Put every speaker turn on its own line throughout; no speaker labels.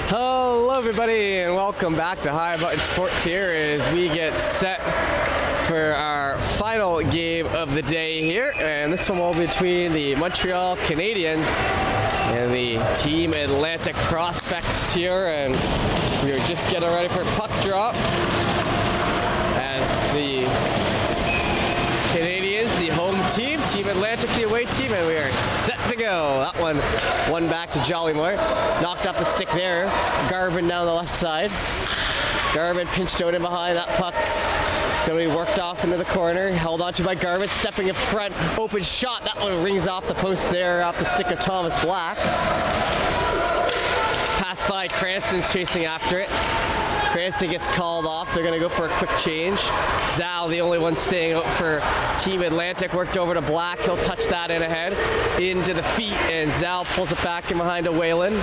Hello everybody and welcome back to High Button Sports here as we get set for our final game of the day here, and this one will be between the Montreal Canadiens and the Team Atlantic Prospects here, and we are just getting ready for puck drop as the Canadiens, the home team, Team Atlantic, the away team, and we are set to go. That one back to Jollymore. Knocked off the stick there. Garvin down the left side. Garvin pinched out in behind. That puck's going to be worked off into the corner. Held onto by Garvin, stepping in front. Open shot. That one rings off the post there, off the stick of Thomas Black. Pass by Cranston's chasing after it. Cranston gets called off. They're going to go for a quick change. Zal, the only one staying out for Team Atlantic, worked over to Black. He'll touch that in ahead, into the feet, and Zal pulls it back in behind to Whalen.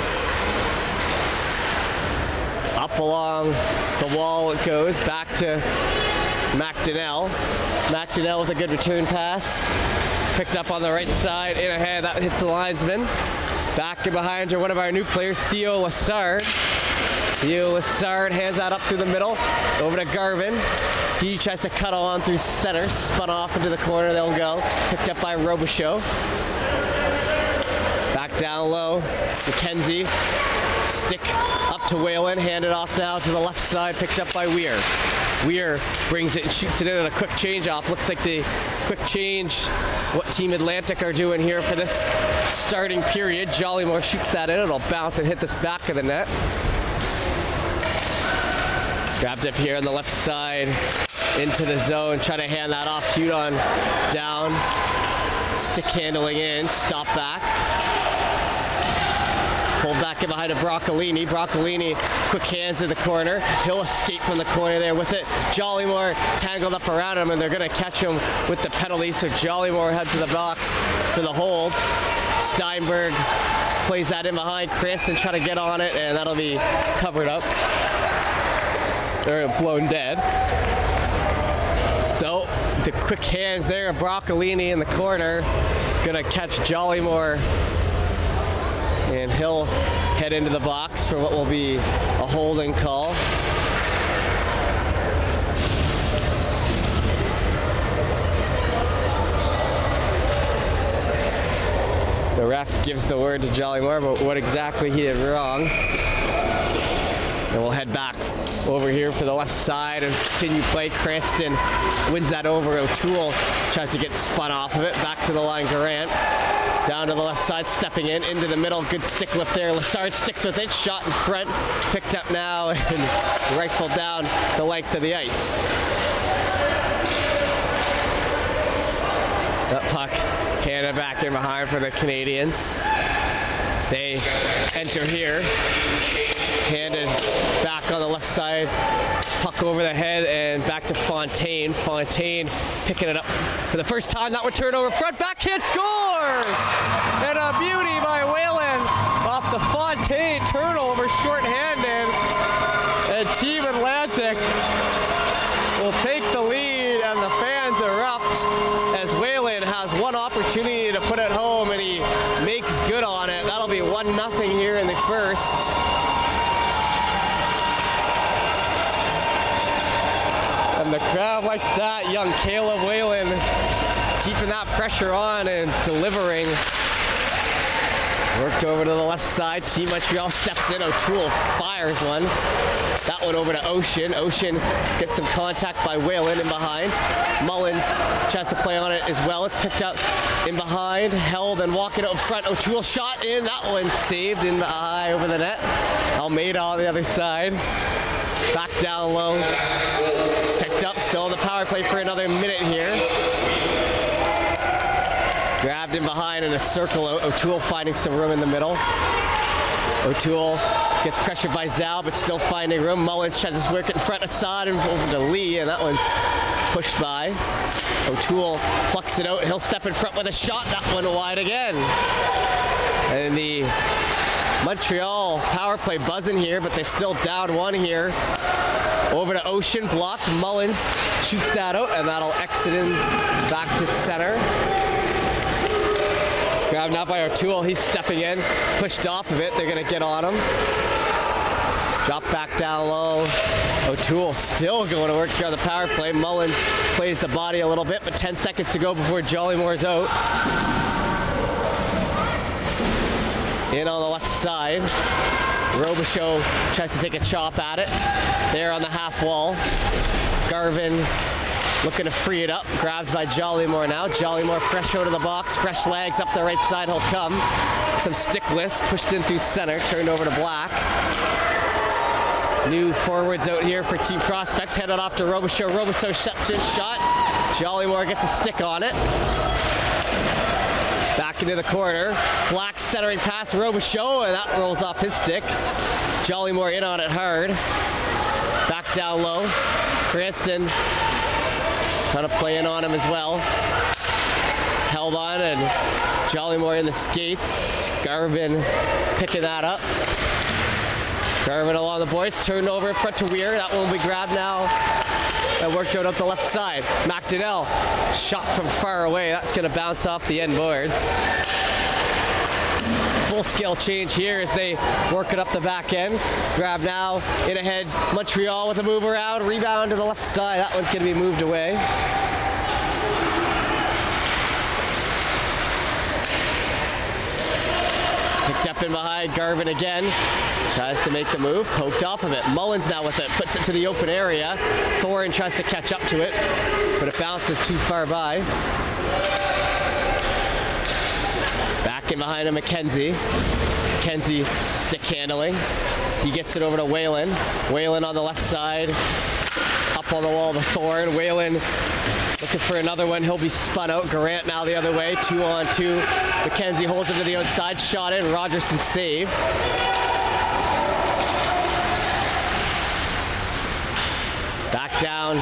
Up along the wall it goes, back to McDonnell. McDonnell with a good return pass. Picked up on the right side, in ahead, that hits the linesman. Back in behind to one of our new players, Theo Lassard. Theo Lassard hands that up through the middle, over to Garvin. He tries to cut on through center, spun off into the corner, they'll go. Picked up by Robichaud. Back down low, McKenzie. Stick up to Whalen, handed off now to the left side, picked up by Weir. Weir brings it and shoots it in on a quick change off. Looks like the quick change, what Team Atlantic are doing here for this starting period. Jollymore shoots that in, it'll bounce and hit this back of the net. Grabbed up here on the left side, into the zone, try to hand that off. Hudon down, stick handling in, stop back. Pulled back in behind to Broccolini. Broccolini, quick hands in the corner. He'll escape from the corner there with it. Jollymore tangled up around him, and they're going to catch him with the penalty, so Jollymore head to the box for the hold. Steinberg plays that in behind. Cranston try to get on it, and that'll be covered up. They're blown dead. So the quick hands there of Broccolini in the corner. Gonna catch Jollymore, and he'll head into the box for what will be a holding call. The ref gives the word to Jollymore about what exactly he did wrong. And we'll head back over here for the left side and continue play. Cranston wins that over. O'Toole tries to get spun off of it. Back to the line, Garant. Down to the left side, stepping into the middle. Good stick lift there. Lassard sticks with it. Shot in front. Picked up now and rifled down the length of the ice. That puck handed back in behind for the Canadiens. They enter here. Handed back on the left side, puck over the head and back to Fontaine. Fontaine picking it up for the first time. That would turn over front, backhand scores! And a beauty by Whalen off the Fontaine turnover, shorthanded. And Team Atlantic will take the lead, and the fans erupt as Whalen has one opportunity to put it home, and he makes good on it. That'll be 1-0 here in the first. And the crowd likes that. Young Caleb Whalen keeping that pressure on and delivering. Worked over to the left side. Team Montreal steps in. O'Toole fires one. That one over to Ocean. Ocean gets some contact by Whalen in behind. Mullins tries to play on it as well. It's picked up in behind, held and walking out front. O'Toole shot in. That one saved in high over the net. Almeida on the other side. Back down low. Picked up, still on the power play for another minute here. Grabbed in behind in a circle. O'Toole finding some room in the middle. O'Toole gets pressured by Zal, but still finding room. Mullins tries to work it in front of Assad and over to Lee, and that one's pushed by. O'Toole plucks it out. He'll step in front with a shot. That one wide again. And the Montreal power play buzzing here, but they're still down one here. Over to Ocean, blocked. Mullins shoots that out, and that'll exit in back to center. Grabbed now by O'Toole. He's stepping in, pushed off of it. They're going to get on him. Drop back down low. O'Toole still going to work here on the power play. Mullins plays the body a little bit, but 10 seconds to go before Jollymore's out. In on the left side. Robichaud tries to take a chop at it. There on the half wall. Garvin looking to free it up. Grabbed by Jollymore now. Jollymore fresh out of the box. Fresh legs up the right side. He'll come. Some stickless. Pushed in through center. Turned over to Black. New forwards out here for Team Prospects. Headed off to Robichaud. Robichaud shuts in shot. Jollymore gets a stick on it. Back into the corner. Black centering pass. Robichaud, and that rolls off his stick. Jollymore in on it hard. Back down low. Cranston trying to play in on him as well. Held on, and Jollymore in the skates. Garvin picking that up. Garvin along the boards, turned over in front to Weir. That one will be grabbed now and worked out up the left side. McDonnell shot from far away. That's going to bounce off the end boards. Full scale change here as they work it up the back end. Grab now, in ahead, Montreal with a move around. Rebound to the left side. That one's going to be moved away. Picked up in behind, Garvin again. Tries to make the move, poked off of it. Mullins now with it, puts it to the open area. Thorin tries to catch up to it, but it bounces too far by. Back in behind him, McKenzie. McKenzie stick handling. He gets it over to Whalen. Whalen on the left side. Up on the wall to Thorin. Whalen looking for another one. He'll be spun out. Garant now the other way. 2-on-2. McKenzie holds him to the outside. Shot in. Rogerson save. Back down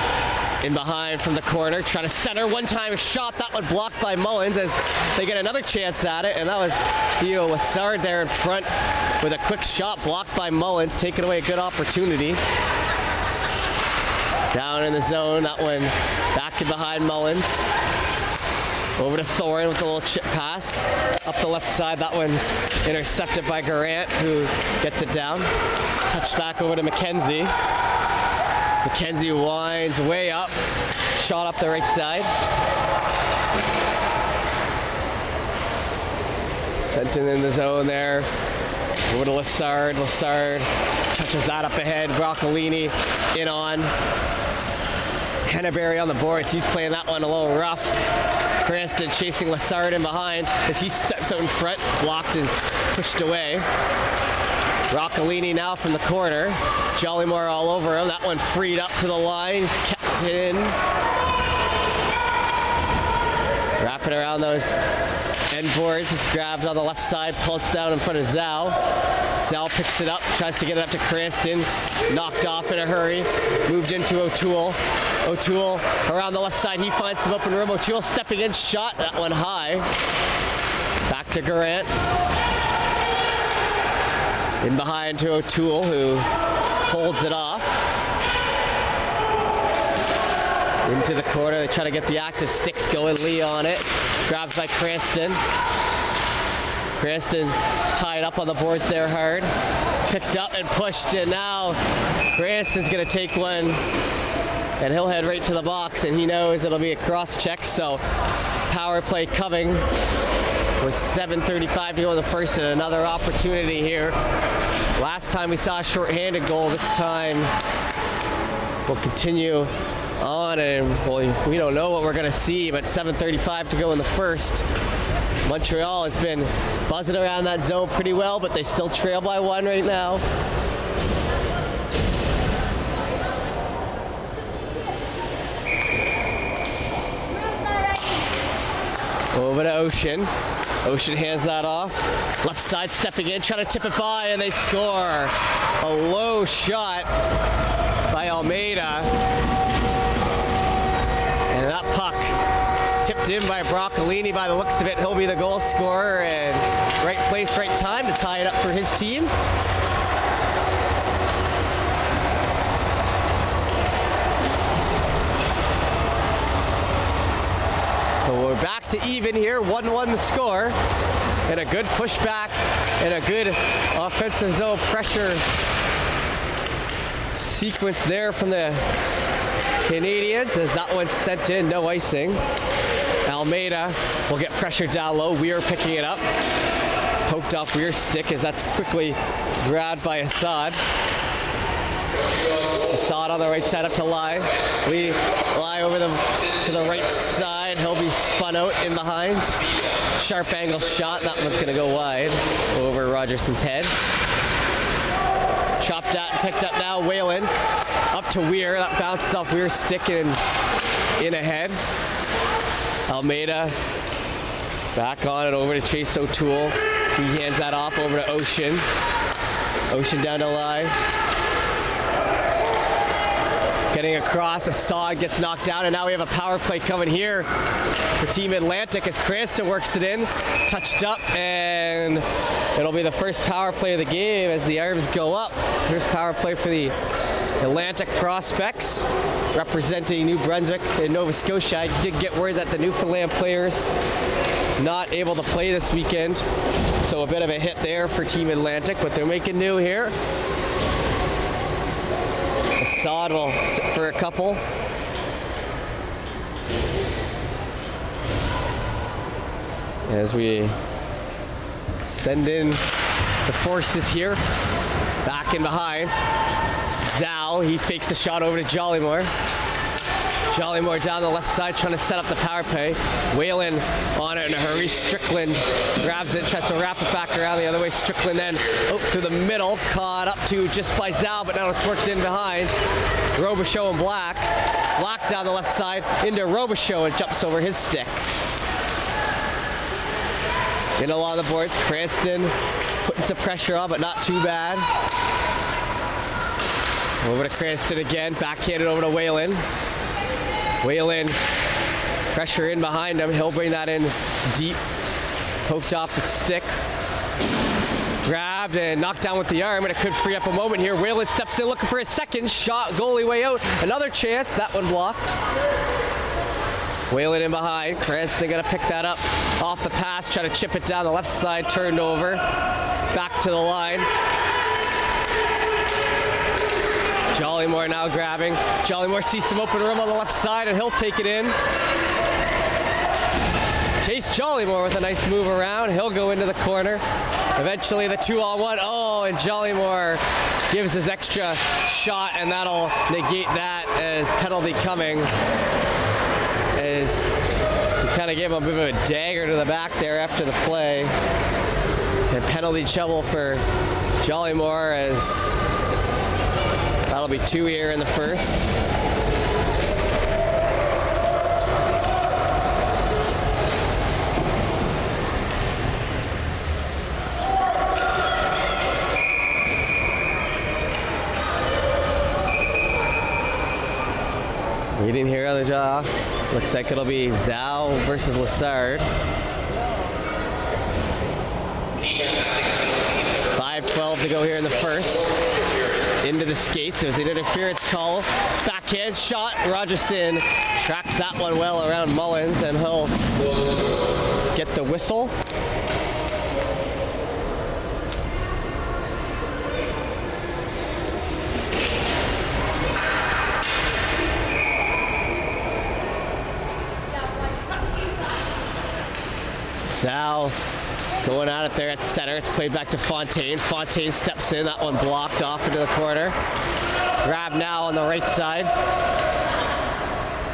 in behind from the corner. Trying to center. One-time shot. That one blocked by Mullins as they get another chance at it. And that was Theo Lassard there in front with a quick shot blocked by Mullins. Taking away a good opportunity. Down in the zone. That one back in behind Mullins. Over to Thorin with a little chip pass. Up the left side. That one's intercepted by Garant, who gets it down. Touched back over to McKenzie. McKenzie winds way up. Shot up the right side. Sent in the zone there. Over to Lassard. Lassard touches that up ahead. Broccolini in on. Henneberry on the boards. He's playing that one a little rough. Cranston chasing Lassard in behind as he steps out in front. Blocked and pushed away. Broccolini now from the corner. Jollymore all over him. That one freed up to the line. Kept in. Wrapping around those end boards. It's grabbed on the left side. Pulls down in front of Zhao. Zhao picks it up. Tries to get it up to Cranston. Knocked off in a hurry. Moved into O'Toole. O'Toole around the left side. He finds some open room. O'Toole stepping in. Shot. That one high. Back to Garant. In behind to O'Toole, who holds it off. Into the corner. They try to get the active sticks going. Lee on it. Grabbed by Cranston. Cranston tied up on the boards there hard. Picked up and pushed, and now Cranston's going to take one. And he'll head right to the box, and he knows it'll be a cross check. So power play coming. With 7:35 to go in the first, and another opportunity here. Last time we saw a shorthanded goal. This time we'll continue on, and we don't know what we're going to see, but 7:35 to go in the first. Montreal has been buzzing around that zone pretty well, but they still trail by one right now. Over to Ocean. Ocean hands that off. Left side stepping in, trying to tip it by, and they score. A low shot by Almeida. And that puck tipped in by Broccolini. By the looks of it, he'll be the goal scorer, and right place, right time to tie it up for his team. So we're back to even here, 1-1 the score, and a good pushback and a good offensive zone pressure sequence there from the Canadiens as that one's sent in, no icing. Almeida will get pressure down low. Weir picking it up. Poked off Weir's stick as that's quickly grabbed by Assad. Assad on the right side up to Lai. Lai over to the right side. He'll be spun out in behind. Sharp angle shot. That one's going to go wide over Rogerson's head. Chopped out and picked up now. Whalen up to Weir. That bounced off Weir's stick and in ahead. Almeida back on it over to Chase O'Toole. He hands that off over to Ocean. Ocean down to Lai. Getting across, Assad gets knocked down, and now we have a power play coming here for Team Atlantic as Cranston works it in. Touched up, and it'll be the first power play of the game as the arms go up. First power play for the Atlantic Prospects, representing New Brunswick and Nova Scotia. I did get word that the Newfoundland players not able to play this weekend, so a bit of a hit there for Team Atlantic, but they're making new here. Assad will sit for a couple. As we send in the forces here, back in behind. Zhao, he fakes the shot over to Jollymore. Jollymore down the left side trying to set up the power play. Whalen on it in a hurry. Strickland grabs it, tries to wrap it back around the other way. Strickland then through the middle, caught up to just by Zhao, but now it's worked in behind. Robichaud and Black. Black down the left side into Robichaud and jumps over his stick. In along the boards, Cranston putting some pressure on, but not too bad. Over to Cranston again, backhanded over to Whalen. Whalen, pressure in behind him. He'll bring that in deep. Poked off the stick. Grabbed and knocked down with the arm, and it could free up a moment here. Whalen steps in looking for his second shot. Goalie way out. Another chance. That one blocked. Whalen in behind. Cranston got to pick that up off the pass. Try to chip it down the left side. Turned over. Back to the line. Jollymore now grabbing. Jollymore sees some open room on the left side, and he'll take it in. Chase Jollymore with a nice move around. He'll go into the corner. Eventually the 2-on-1. Oh, and Jollymore gives his extra shot, and that'll negate that as penalty coming. As he kind of gave him a bit of a dagger to the back there after the play. And penalty trouble for Jollymore as that'll be 2 here in the first. Leading here on the draw. Looks like it'll be Zhao versus Lassard. 5:12 to go here in the first. Into the skates. It was an interference call. Backhand shot. Rogerson tracks that one well around Mullins, and he'll get the whistle. Zhao going at it there at center. It's played back to Fontaine. Fontaine steps in. That one blocked off into the corner. Grab now on the right side.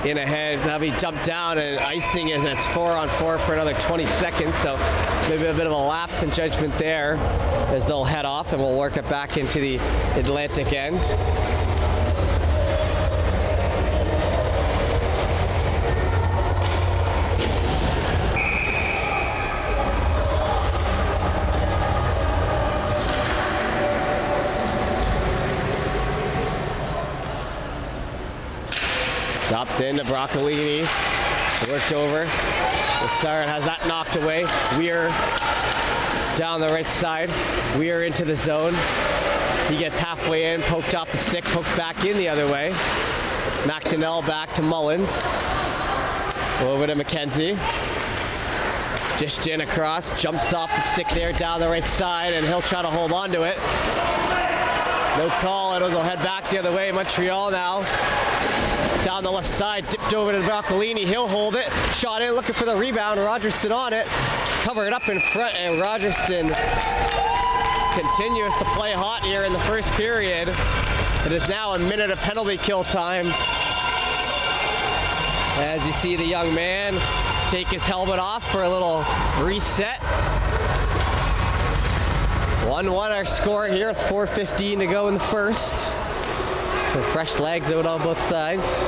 In ahead. That'll be dumped down, and icing is it's 4-on-4 for another 20 seconds. So maybe a bit of a lapse in judgment there as they'll head off, and we'll work it back into the Atlantic end. Dropped into Broccolini, worked over. Lassard has that knocked away. Weir down the right side. Weir into the zone. He gets halfway in, poked off the stick, poked back in the other way. McDonnell back to Mullins. Over to McKenzie. Dished in across, jumps off the stick there down the right side, and he'll try to hold on to it. No call. It will head back the other way. Montreal now. Down the left side, dipped over to Broccolini. He'll hold it. Shot in, looking for the rebound. Rogerson on it. Covered up in front, and Rogerson continues to play hot here in the first period. It is now a minute of penalty kill time. As you see the young man take his helmet off for a little reset. 1-1 our score here with 4:15 to go in the first. So fresh legs out on both sides.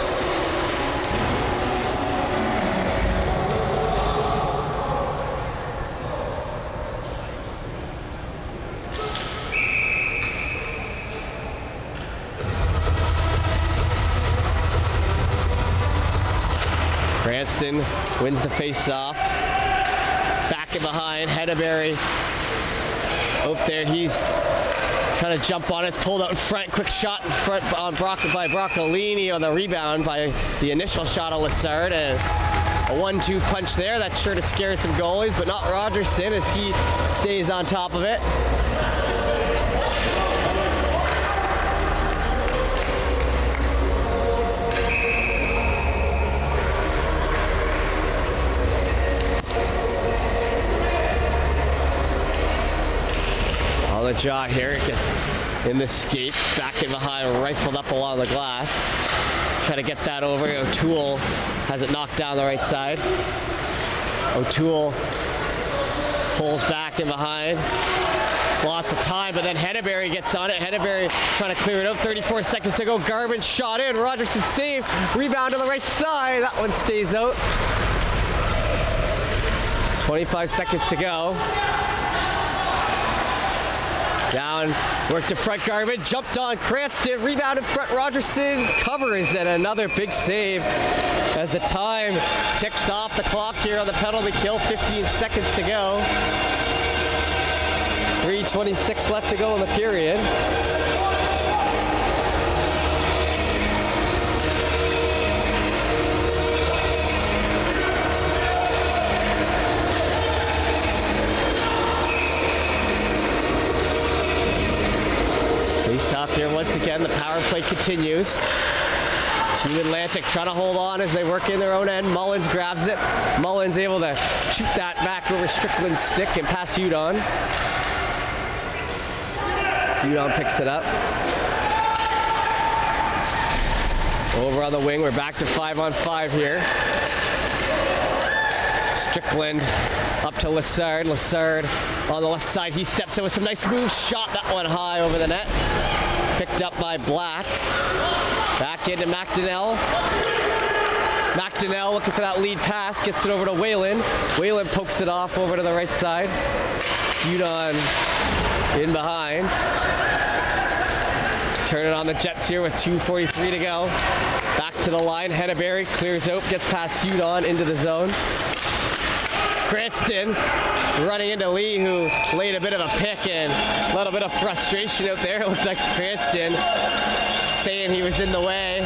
Cranston wins the face-off. Back and behind, Henneberry. Out there, he's trying to jump on it. It's pulled out in front. Quick shot in front on by Broccolini on the rebound by the initial shot of Lessard. And a 1-2 punch there. That's sure to scare some goalies, but not Rogerson as he stays on top of it. On the jaw here, it gets in the skates, back and behind, rifled up along the glass. Try to get that over. O'Toole has it knocked down the right side. O'Toole pulls back and behind. It's lots of time, but then Henneberry gets on it. Henneberry trying to clear it out. 34 seconds to go. Garvin shot in. Rogerson saved. Rebound to the right side. That one stays out. 25 seconds to go. Down, work to front, Garvin, jumped on Cranston, rebound in front, Rogerson covers, and another big save as the time ticks off the clock here on the penalty kill. 15 seconds to go. 3:26 left to go in the period. Face-off here once again. The power play continues. Team Atlantic trying to hold on as they work in their own end. Mullins grabs it. Mullins able to shoot that back over Strickland's stick and pass Hudon. Hudon picks it up. Over on the wing, we're back to 5-on-5 here. Strickland up to Lessard. Lessard on the left side. He steps in with some nice moves. Shot that one high over the net. Picked up by Black. Back into McDonnell. McDonnell looking for that lead pass. Gets it over to Whalen. Whalen pokes it off over to the right side. Hudon in behind. Turn it on the Jets here with 2:43 to go. Back to the line. Henneberry clears out. Gets past Hudon into the zone. Cranston running into Lee, who laid a bit of a pick and a little bit of frustration out there. It looked like Cranston saying he was in the way.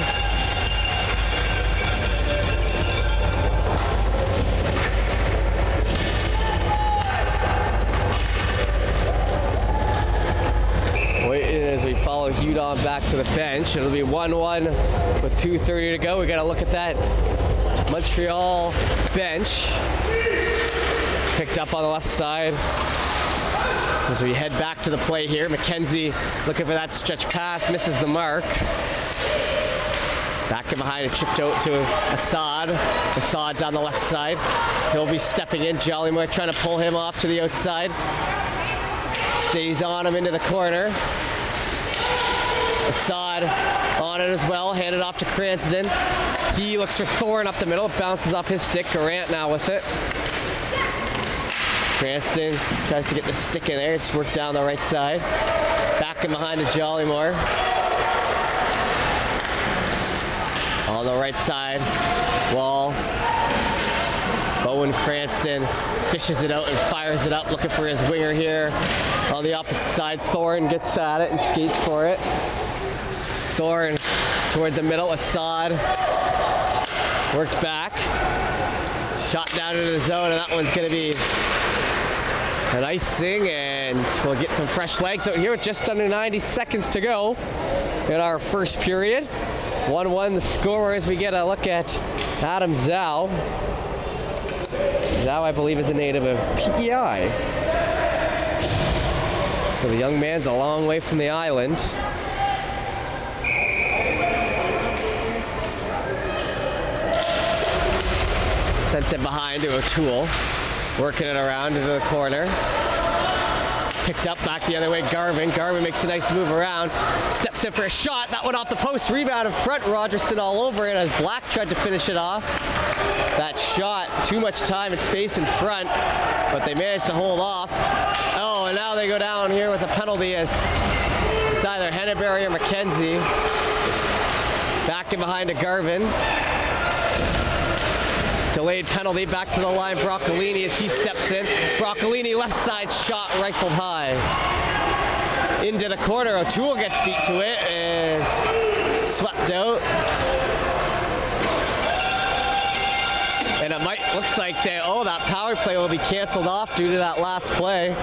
Waiting as we follow Hudon back to the bench. It'll be 1-1 with 2:30 to go. We got to look at that Montreal bench. Picked up on the left side. As we head back to the play here, McKenzie looking for that stretch pass, misses the mark. Back in behind and chipped out to Assad. Assad down the left side. He'll be stepping in. Jollymore trying to pull him off to the outside. Stays on him into the corner. Assad on it as well, handed off to Cranston. He looks for Thorne up the middle, it bounces off his stick. Garant now with it. Cranston tries to get the stick in there. It's worked down the right side. Back in behind to Jollymore. On the right side, Wall. Bowen Cranston fishes it out and fires it up, looking for his winger here. On the opposite side, Thorne gets at it and skates for it. Thorne toward the middle, Assad worked back. Shot down into the zone, and that one's going to be an icing, and And we'll get some fresh legs out here with just under 90 seconds to go in our first period. 1-1 the score as we get a look at Adam Zhao. Zhao, I believe, is a native of PEI. So the young man's a long way from the island. Sent it behind to O'Toole. Working it around into the corner. Picked up back the other way, Garvin. Garvin makes a nice move around. Steps in for a shot. That went off the post. Rebound in front. Rogerson all over it as Black tried to finish it off. That shot, too much time and space in front, but they managed to hold off. Oh, and now they go down here with a penalty as it's either Henneberry or McKenzie. Back in behind to Garvin. Delayed penalty, back to the line, Broccolini as he steps in. Broccolini left side shot rifled high. Into the corner, O'Toole gets beat to it and swept out. And it looks like that power play will be canceled off due to that last play.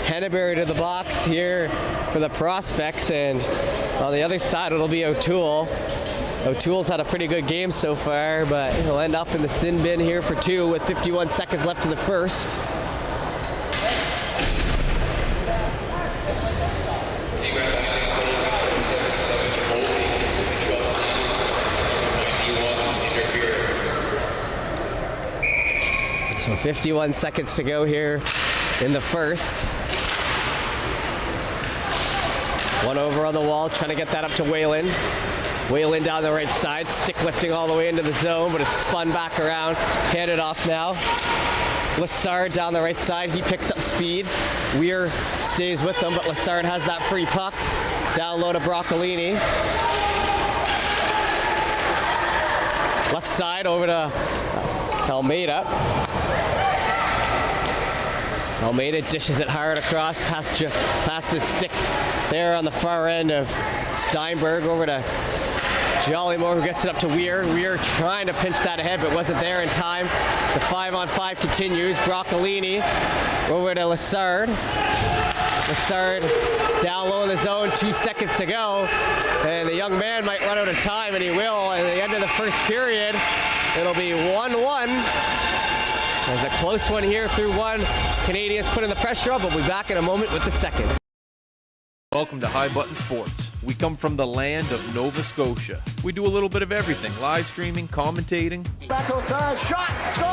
Henneberry to the box here for the Prospects, and on the other side it'll be O'Toole. O'Toole's had a pretty good game so far, but he'll end up in the sin bin here for 2 with 51 seconds left in the first. So 51 seconds to go here in the first. One over on the wall, trying to get that up to Whalen. Whalen down the right side, stick lifting all the way into the zone, but it's spun back around, handed off now. Lassard down the right side, he picks up speed. Weir stays with them, but Lassard has that free puck. Down low to Broccolini. Left side over to Almeida. Almeida dishes it hard across past the stick there on the far end of Steinberg over to Jollymore, who gets it up to Weir. Weir trying to pinch that ahead, but wasn't there in time. The 5-on-5 continues. Broccolini over to Lassard. Lassard down low in the zone, 2 seconds to go. And the young man might run out of time, and he will. At the end of the first period, it'll be 1-1. There's a close one here through one. Canadiens putting the pressure on, but we'll be back in a moment with the second.
Welcome to High Button Sports. We come from the land of Nova Scotia. We do a little bit of everything, live streaming, commentating.
Back outside, shot, score!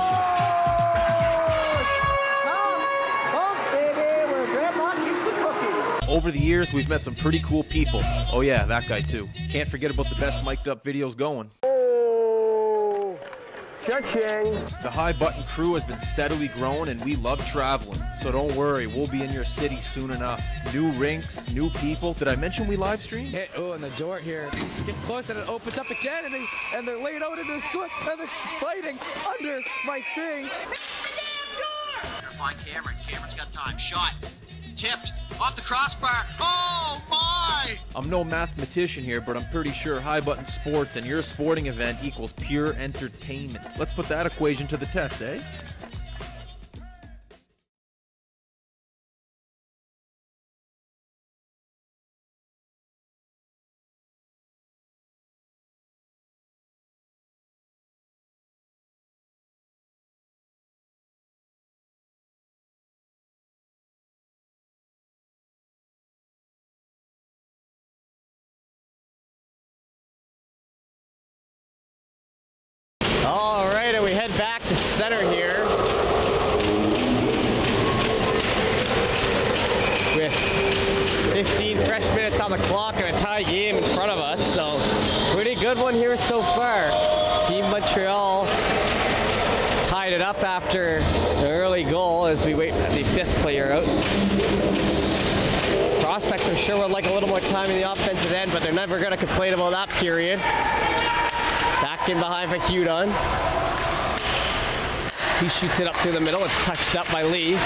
Come, baby, where Grandma keeps the cookies.
Over the years, we've met some pretty cool people. Oh yeah, that guy too. Can't forget about the best mic'd up videos going. The High Button crew has been steadily growing, and we love traveling. So don't worry, we'll be in your city soon enough. New rinks, new people. Did I mention we live stream?
Oh, and the door here gets close and it opens up again, and they're laid out into the square, and they're fighting under my thing.
Fix the damn door! Gonna find Cameron. Cameron's got time. Shot. Tipped. Off the crossbar. Oh, my!
I'm no mathematician here, but I'm pretty sure High Button Sports and your sporting event equals pure entertainment. Let's put that equation to the test, eh?
All right, and we head back to center here with 15 fresh minutes on the clock and a tie game in front of us. So pretty good one here so far. Team Montreal tied it up after an early goal as we wait for the 5th player out. Prospects, I'm sure, would like a little more time in the offensive end, but they're never going to complain about that period. Back in behind for Hudon. He shoots it up through the middle. It's touched up by Lee.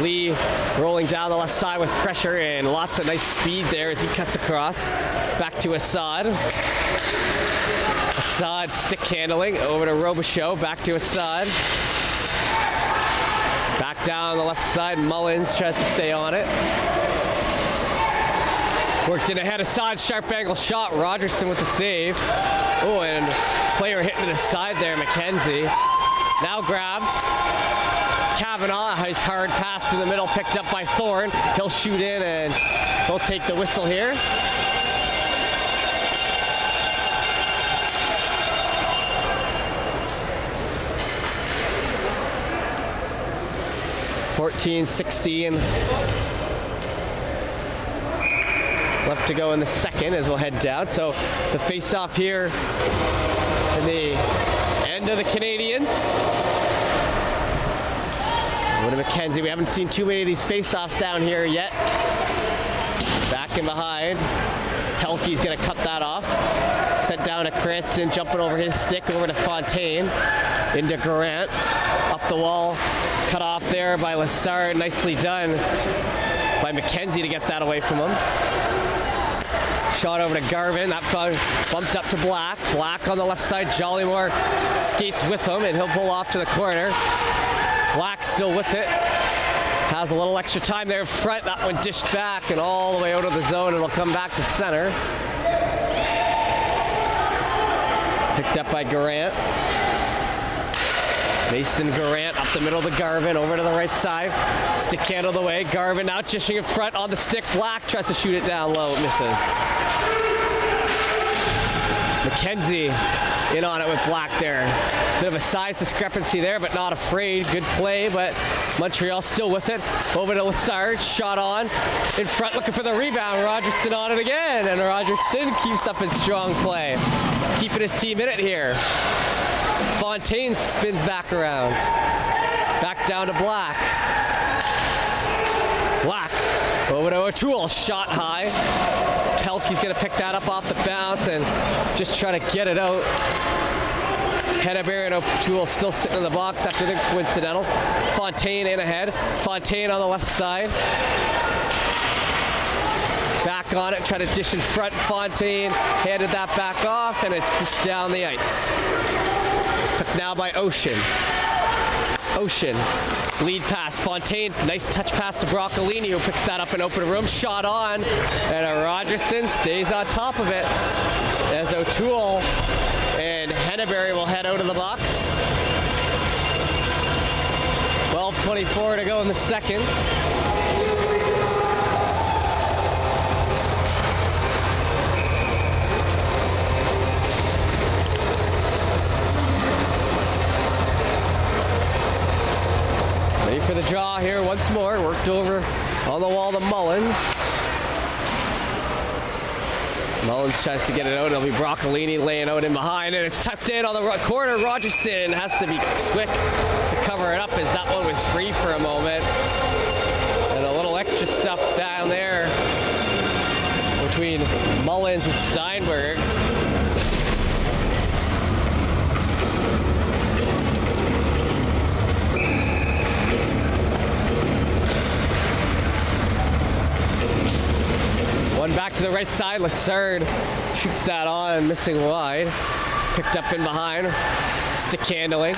Lee rolling down the left side with pressure and lots of nice speed there as he cuts across. Back to Assad. Assad stick handling over to Robichaud. Back to Assad. Back down the left side. Mullins tries to stay on it. Worked in ahead of side, sharp angle shot. Rogerson with the save. Oh, and player hitting to the side there, McKenzie. Now grabbed. Kavanaugh, nice hard pass through the middle, picked up by Thorne. He'll shoot in and he'll take the whistle here. .16 left to go in the second as we'll head down. So the face-off here in the end of the Canadiens. Woody McKenzie, we haven't seen too many of these face-offs down here yet. Back in behind. Pelkey's gonna cut that off. Sent down to Cranston, jumping over his stick, over to Fontaine. Into Garant. Up the wall. Cut off there by Lassard. Nicely done by McKenzie to get that away from him. Shot over to Garvin. That bumped up to Black. Black on the left side. Jollymore skates with him, and he'll pull off to the corner. Black still with it. Has a little extra time there in front. That one dished back and all the way out of the zone. It'll come back to center. Picked up by Garant. Mason Garant up the middle to Garvin, over to the right side. Stick handle the way. Garvin now dishing in front on the stick. Black tries to shoot it down low. It misses. McKenzie in on it with Black there. Bit of a size discrepancy there, but not afraid. Good play, but Montreal still with it. Over to Lassard, shot on. In front looking for the rebound. Rogerson on it again, and Rogerson keeps up his strong play. Keeping his team in it here. Fontaine spins back around. Back down to Black. Black over to O'Toole, shot high. Pelkey's gonna pick that up off the bounce and just try to get it out. Henneberry and O'Toole still sitting in the box after the coincidentals. Fontaine in ahead. Fontaine on the left side. Back on it, try to dish in front. Fontaine handed that back off, and it's dished down the ice. Picked now by Ocean. Ocean, lead pass. Fontaine, nice touch pass to Broccolini, who picks that up in open room. Shot on, and Rogerson stays on top of it as O'Toole and Henneberry will head out of the box. 12:24 to go in the second. Ready for the draw here once more. Worked over on the wall to Mullins. Mullins tries to get it out. It'll be Broccolini laying out in behind, and it's tucked in on the corner. Rogerson has to be quick to cover it up as that one was free for a moment. And a little extra stuff down there between Mullins and Steinberg. One back to the right side. Lassard shoots that on, missing wide. Picked up in behind. Stick handling.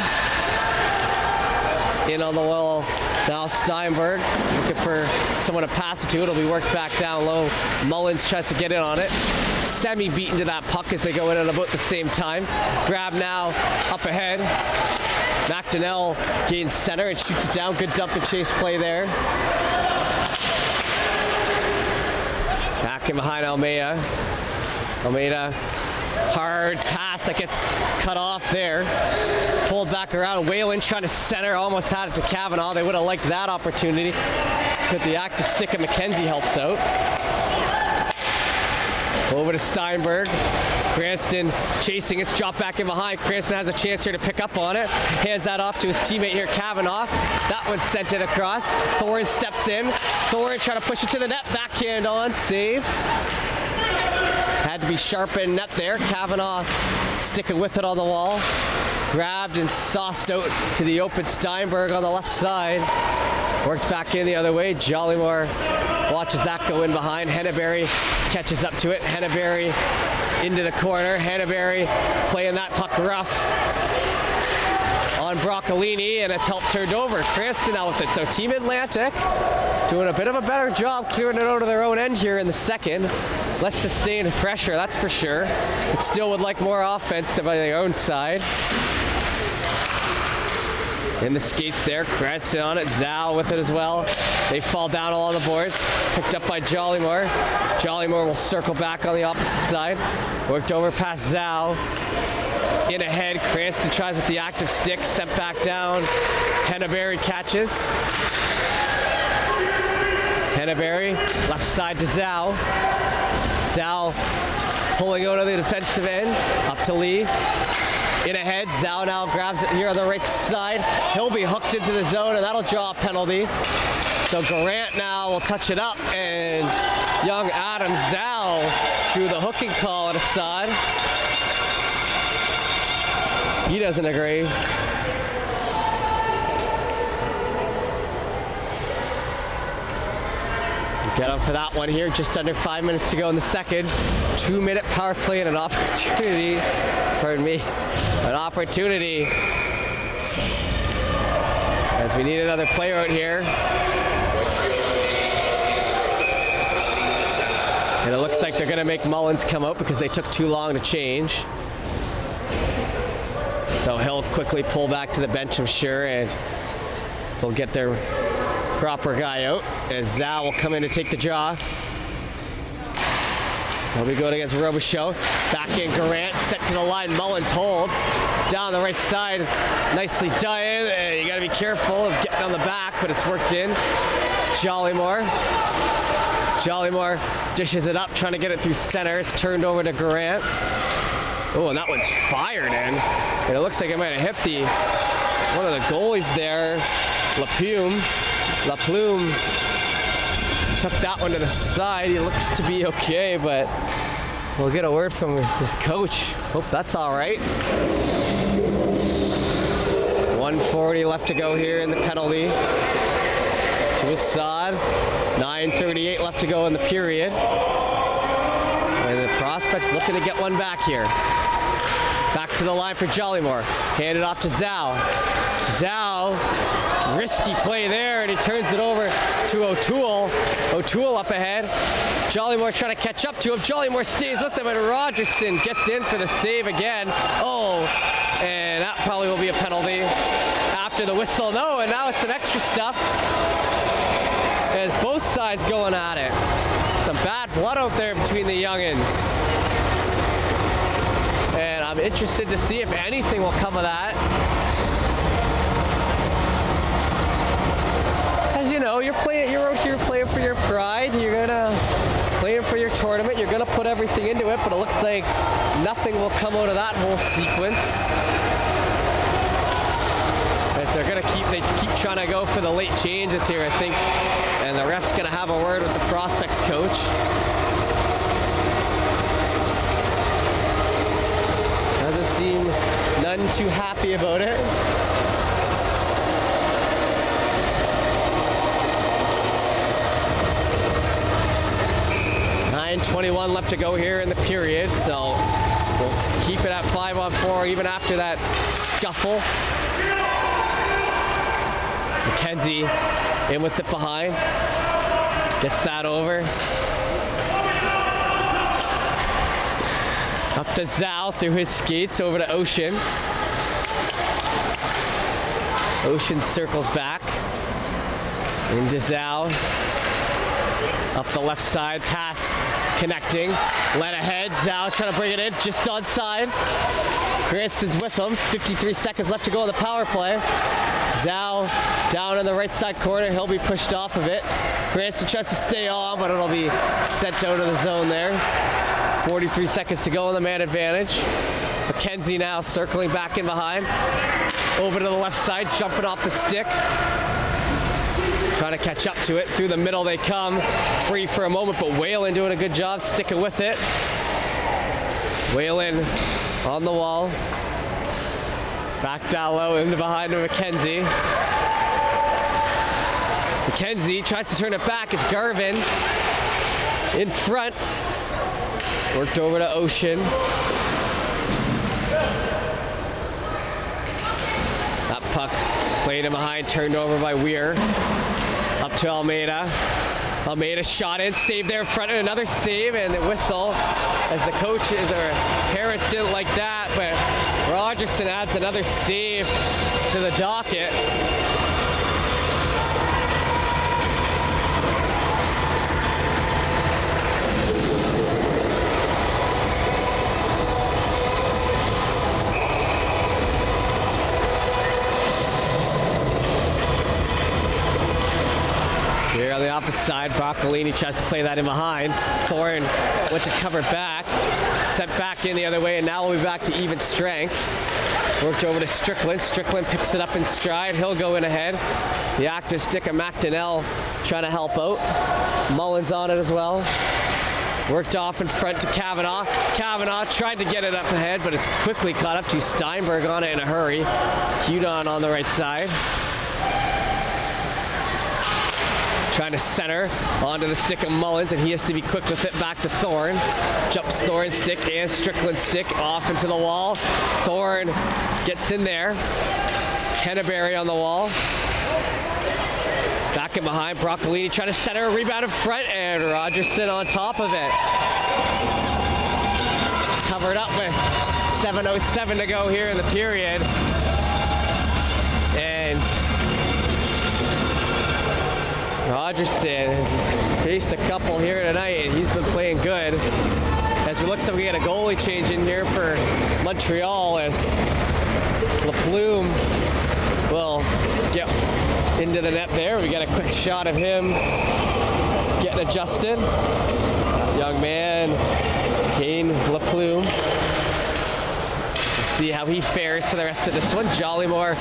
In on the wall. Now Steinberg looking for someone to pass it to. It'll be worked back down low. Mullins tries to get in on it. Semi-beaten to that puck as they go in at about the same time. Grab now up ahead. McDonnell gains center and shoots it down. Good dump and chase play there. Back in behind Almeida. Almeida, hard pass that gets cut off there. Pulled back around. Whalen trying to center, almost had it to Kavanaugh. They would have liked that opportunity. But the active stick of McKenzie helps out. Over to Steinberg. Cranston chasing, it's dropped back in behind. Cranston has a chance here to pick up on it. Hands that off to his teammate here, Kavanaugh. That one's sent it across. Thorne steps in. Thorne trying to push it to the net. Backhand on, save. Had to be sharp in net there. Kavanaugh sticking with it on the wall. Grabbed and sauced out to the open Steinberg on the left side. Worked back in the other way. Jollymore watches that go in behind. Henneberry catches up to it. Henneberry into the corner. Henneberry playing that puck rough on Broccolini, and it's helped turned over. Cranston now with it. So Team Atlantic doing a bit of a better job clearing it out of their own end here in the second. Less sustained pressure, that's for sure. But still would like more offense than by their own side. In the skates there, Cranston on it, Zal with it as well. They fall down along the boards, picked up by Jollymore. Jollymore will circle back on the opposite side. Worked over past Zal. In ahead, Cranston tries with the active stick, sent back down. Henneberry catches. Henneberry, left side to Zal. Zal pulling out of the defensive end, up to Lee. In ahead, Zhao now grabs it here on the right side. He'll be hooked into the zone, and that'll draw a penalty. So Garant now will touch it up, and young Adam Zhao drew the hooking call at Assad. He doesn't agree. Get up for that one here. Just under 5 minutes to go in the second. 2-minute power play and an opportunity. Pardon me. An opportunity. As we need another player out here. And it looks like they're going to make Mullins come out because they took too long to change. So he'll quickly pull back to the bench, I'm sure, and they'll get their proper guy out as Zhao will come in to take the draw. He'll be going against Robichaud. Back in Garant, set to the line. Mullins holds down the right side. Nicely done, and you got to be careful of getting on the back, but it's worked in. Jollymore dishes it up, trying to get it through center. It's turned over to Garant. Oh, and that one's fired in. And it looks like it might have hit one of the goalies there. Laplume took that one to the side. He looks to be okay, but we'll get a word from his coach. Hope that's all right. 1:40 left to go here in the penalty. To Assad. 9:38 left to go in the period. And the prospects looking to get one back here. Back to the line for Jollymore. Handed off to Zhao. Zhao, risky play there, and he turns it over to O'Toole. O'Toole up ahead. Jollymore trying to catch up to him. Jollymore stays with him, and Rogerson gets in for the save again. Oh, and that probably will be a penalty after the whistle. No, and now it's some extra stuff. As both sides going at it. Some bad blood out there between the youngins. And I'm interested to see if anything will come of that. As you know, you're out here playing for your pride. You're gonna play for your tournament. You're gonna put everything into it, but it looks like nothing will come out of that whole sequence. As they're gonna keep trying to go for the late changes here, I think, and the ref's gonna have a word with the prospects coach. Doesn't seem none too happy about it. .21 left to go here in the period, so we'll keep it at 5-on-4 even after that scuffle. McKenzie in with it behind. Gets that over. Up to Zhao through his skates over to Ocean. Ocean circles back. Into Zhao. Up the left side, pass connecting. Led ahead, Zhao trying to bring it in, just onside. Cranston's with him. 53 seconds left to go on the power play. Zhao down in the right side corner. He'll be pushed off of it. Cranston tries to stay on, but it'll be sent out of the zone there. 43 seconds to go on the man advantage. McKenzie now circling back in behind. Over to the left side, jumping off the stick. Trying to catch up to it. Through the middle they come. Free for a moment, but Whalen doing a good job sticking with it. Whalen on the wall. Back down low into behind to McKenzie. McKenzie tries to turn it back. It's Garvin in front. Worked over to Ocean. That puck played in behind, turned over by Weir. Up to Almeida. Almeida shot in, save there in front, and another save, and the whistle as the coaches or parents didn't like that, but Rogerson adds another save to the docket. Here on the opposite side, Broccolini tries to play that in behind. Thorne went to cover back, sent back in the other way, and now we'll be back to even strength. Worked over to Strickland. Strickland picks it up in stride. He'll go in ahead. The active stick of McDonnell trying to help out. Mullins on it as well. Worked off in front to Kavanaugh. Kavanaugh tried to get it up ahead, but it's quickly caught up to Steinberg on it in a hurry. Hudon on the right side. Trying to center onto the stick of Mullins, and he has to be quick with it back to Thorne. Jumps Thorne's stick and Strickland's stick off into the wall. Thorne gets in there. Kenneberry on the wall. Back in behind, Broccolini trying to center a rebound in front, and Rogerson on top of it. Covered up with 7:07 to go here in the period. And Rogerson has faced a couple here tonight, and he's been playing good. As we look, so we get a goalie change in here for Montreal, as LaPlume will get into the net there. We got a quick shot of him getting adjusted. Young man, Kane LaPlume. We'll see how he fares for the rest of this one. Jollymore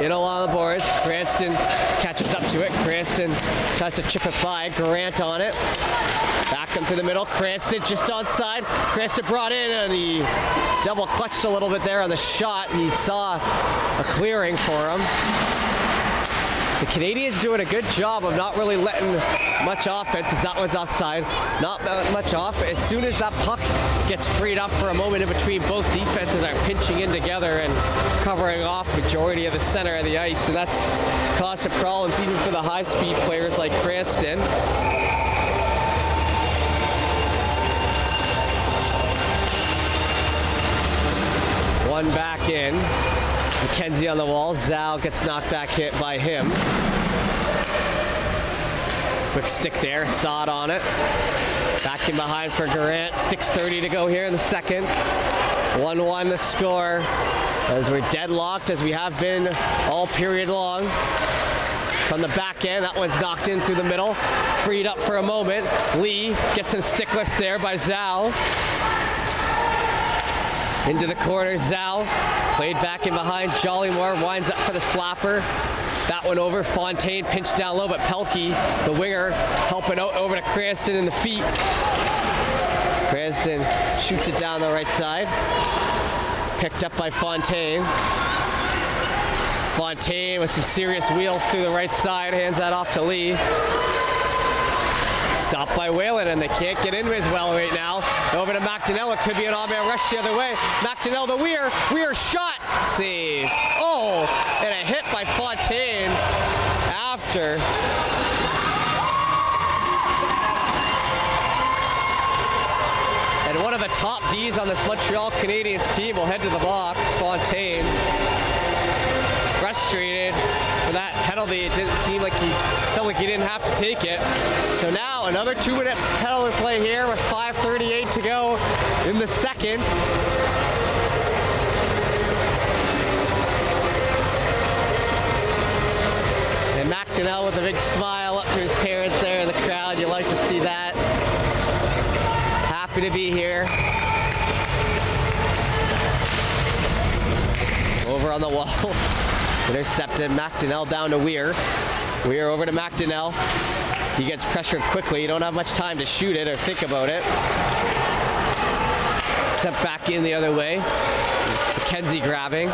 in along the boards. Cranston catches up to it. Cranston tries to chip it by. Grant on it. Back into the middle. Cranston just onside. Cranston brought in, and he double clutched a little bit there on the shot. He saw a clearing for him. The Canadiens doing a good job of not really letting much offense, as that one's offside. Not much off. As soon as that puck gets freed up for a moment in between, both defenses are pinching in together and covering off majority of the center of the ice, and that's caused some problems even for the high-speed players like Cranston. One back in. McKenzie on the wall. Zal gets knocked back, hit by him. Quick stick there. Sod on it. Back in behind for Garant. 6:30 to go here in the second. 1-1 the score, as we're deadlocked, as we have been all period long. From the back end, that one's knocked in through the middle. Freed up for a moment. Lee gets some stick lifts there by Zal. Into the corner, Zal. Played back in behind. Jollymore winds up for the slapper. That one over. Fontaine pinched down low, but Pelkey, the winger, helping out over to Cranston in the feet. Cranston shoots it down the right side. Picked up by Fontaine. Fontaine with some serious wheels through the right side. Hands that off to Lee. Stopped by Whalen, and they can't get into his well right now. Over to McDonnell. It could be an on-man rush the other way. McDonnell, the Weir. Weir shot. Save. Oh, and a hit by Fontaine after. And one of the top Ds on this Montreal Canadiens team will head to the box. Fontaine. Frustrated for that penalty. It didn't seem like he felt like he didn't have to take it. So now another 2-minute penalty play here with 5:38 to go in the second. And McDonnell with a big smile up to his parents there in the crowd. You like to see that. Happy to be here. Over on the wall. Intercepted. McDonnell down to Weir. Weir over to McDonnell. He gets pressured quickly. You don't have much time to shoot it or think about it. Sent back in the other way. McKenzie grabbing.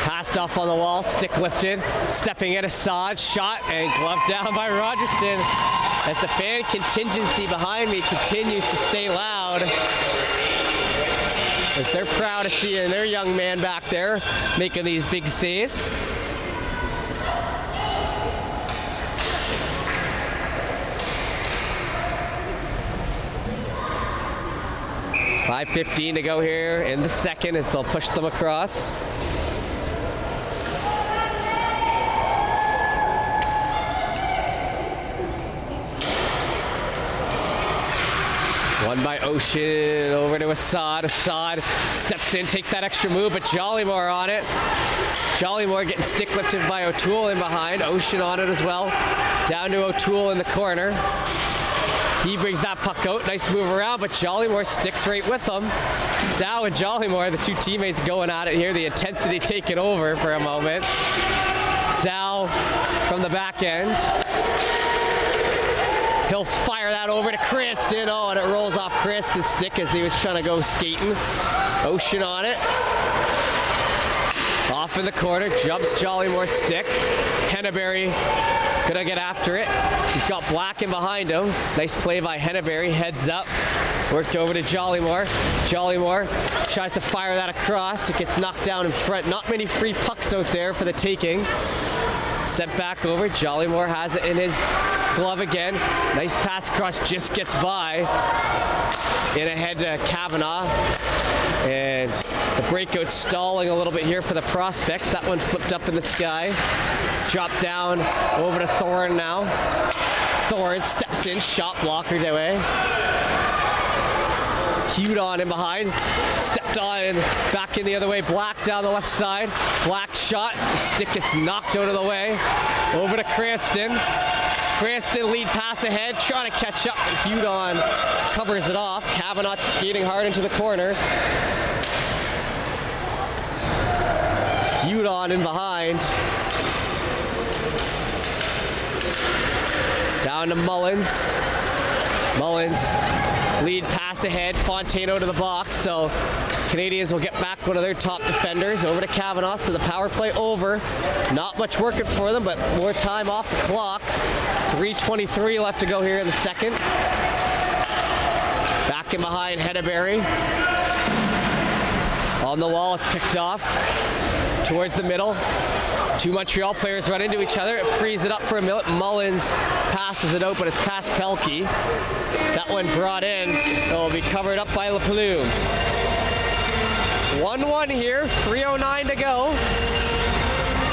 Passed off on the wall. Stick lifted. Stepping at Assad. Shot and gloved down by Rogerson. As the fan contingency behind me continues to stay loud. as they're proud of seeing their young man back there making these big saves. .5:15 to go here in the second as they'll push them across. One by Ocean over to Assad. Assad steps in, takes that extra move, but Jollymore on it. Jollymore getting stick lifted by O'Toole in behind. Ocean on it as well. Down to O'Toole in the corner. He brings that puck out. Nice move around, but Jollymore sticks right with him. Sal and Jollymore, the two teammates going at it here. The intensity taking over for a moment. Sal from the back end. He'll fire that over to Cranston. Oh, and it rolls off Cranston's stick as he was trying to go skating. Ocean on it. Off in the corner, jumps Jollymore's stick. Henneberry gonna get after it. He's got Black in behind him. Nice play by Henneberry, heads up. Worked over to Jollymore. Jollymore tries to fire that across. It gets knocked down in front. Not many free pucks out there for the taking. Sent back over. Jollymore has it in his glove again. Nice pass across, just gets by. In ahead to Kavanaugh. And the breakout stalling a little bit here for the prospects. That one flipped up in the sky. Dropped down over to Thorne now. Thorne steps in, shot blockered away. Hewed on in behind. Stepped on and back in the other way. Black down the left side. Black shot. The stick gets knocked out of the way. Over to Cranston. Cranston lead pass ahead, trying to catch up. Hewed on covers it off. Kavanaugh skating hard into the corner. Hewed on in behind. Down to Mullins. Mullins, lead pass ahead. Fontano to the box, so Canadiens will get back one of their top defenders over to Kavanaugh. So the power play over. Not much working for them, but more time off the clock. 3:23 left to go here in the second. Back in behind Henneberry. On the wall, it's picked off. Towards the middle. Two Montreal players run into each other. It frees it up for a minute. Mullins passes it out, but it's past Pelkey. That one brought in. It will be covered up by LaPlume. 1-1 here, 3:09 to go.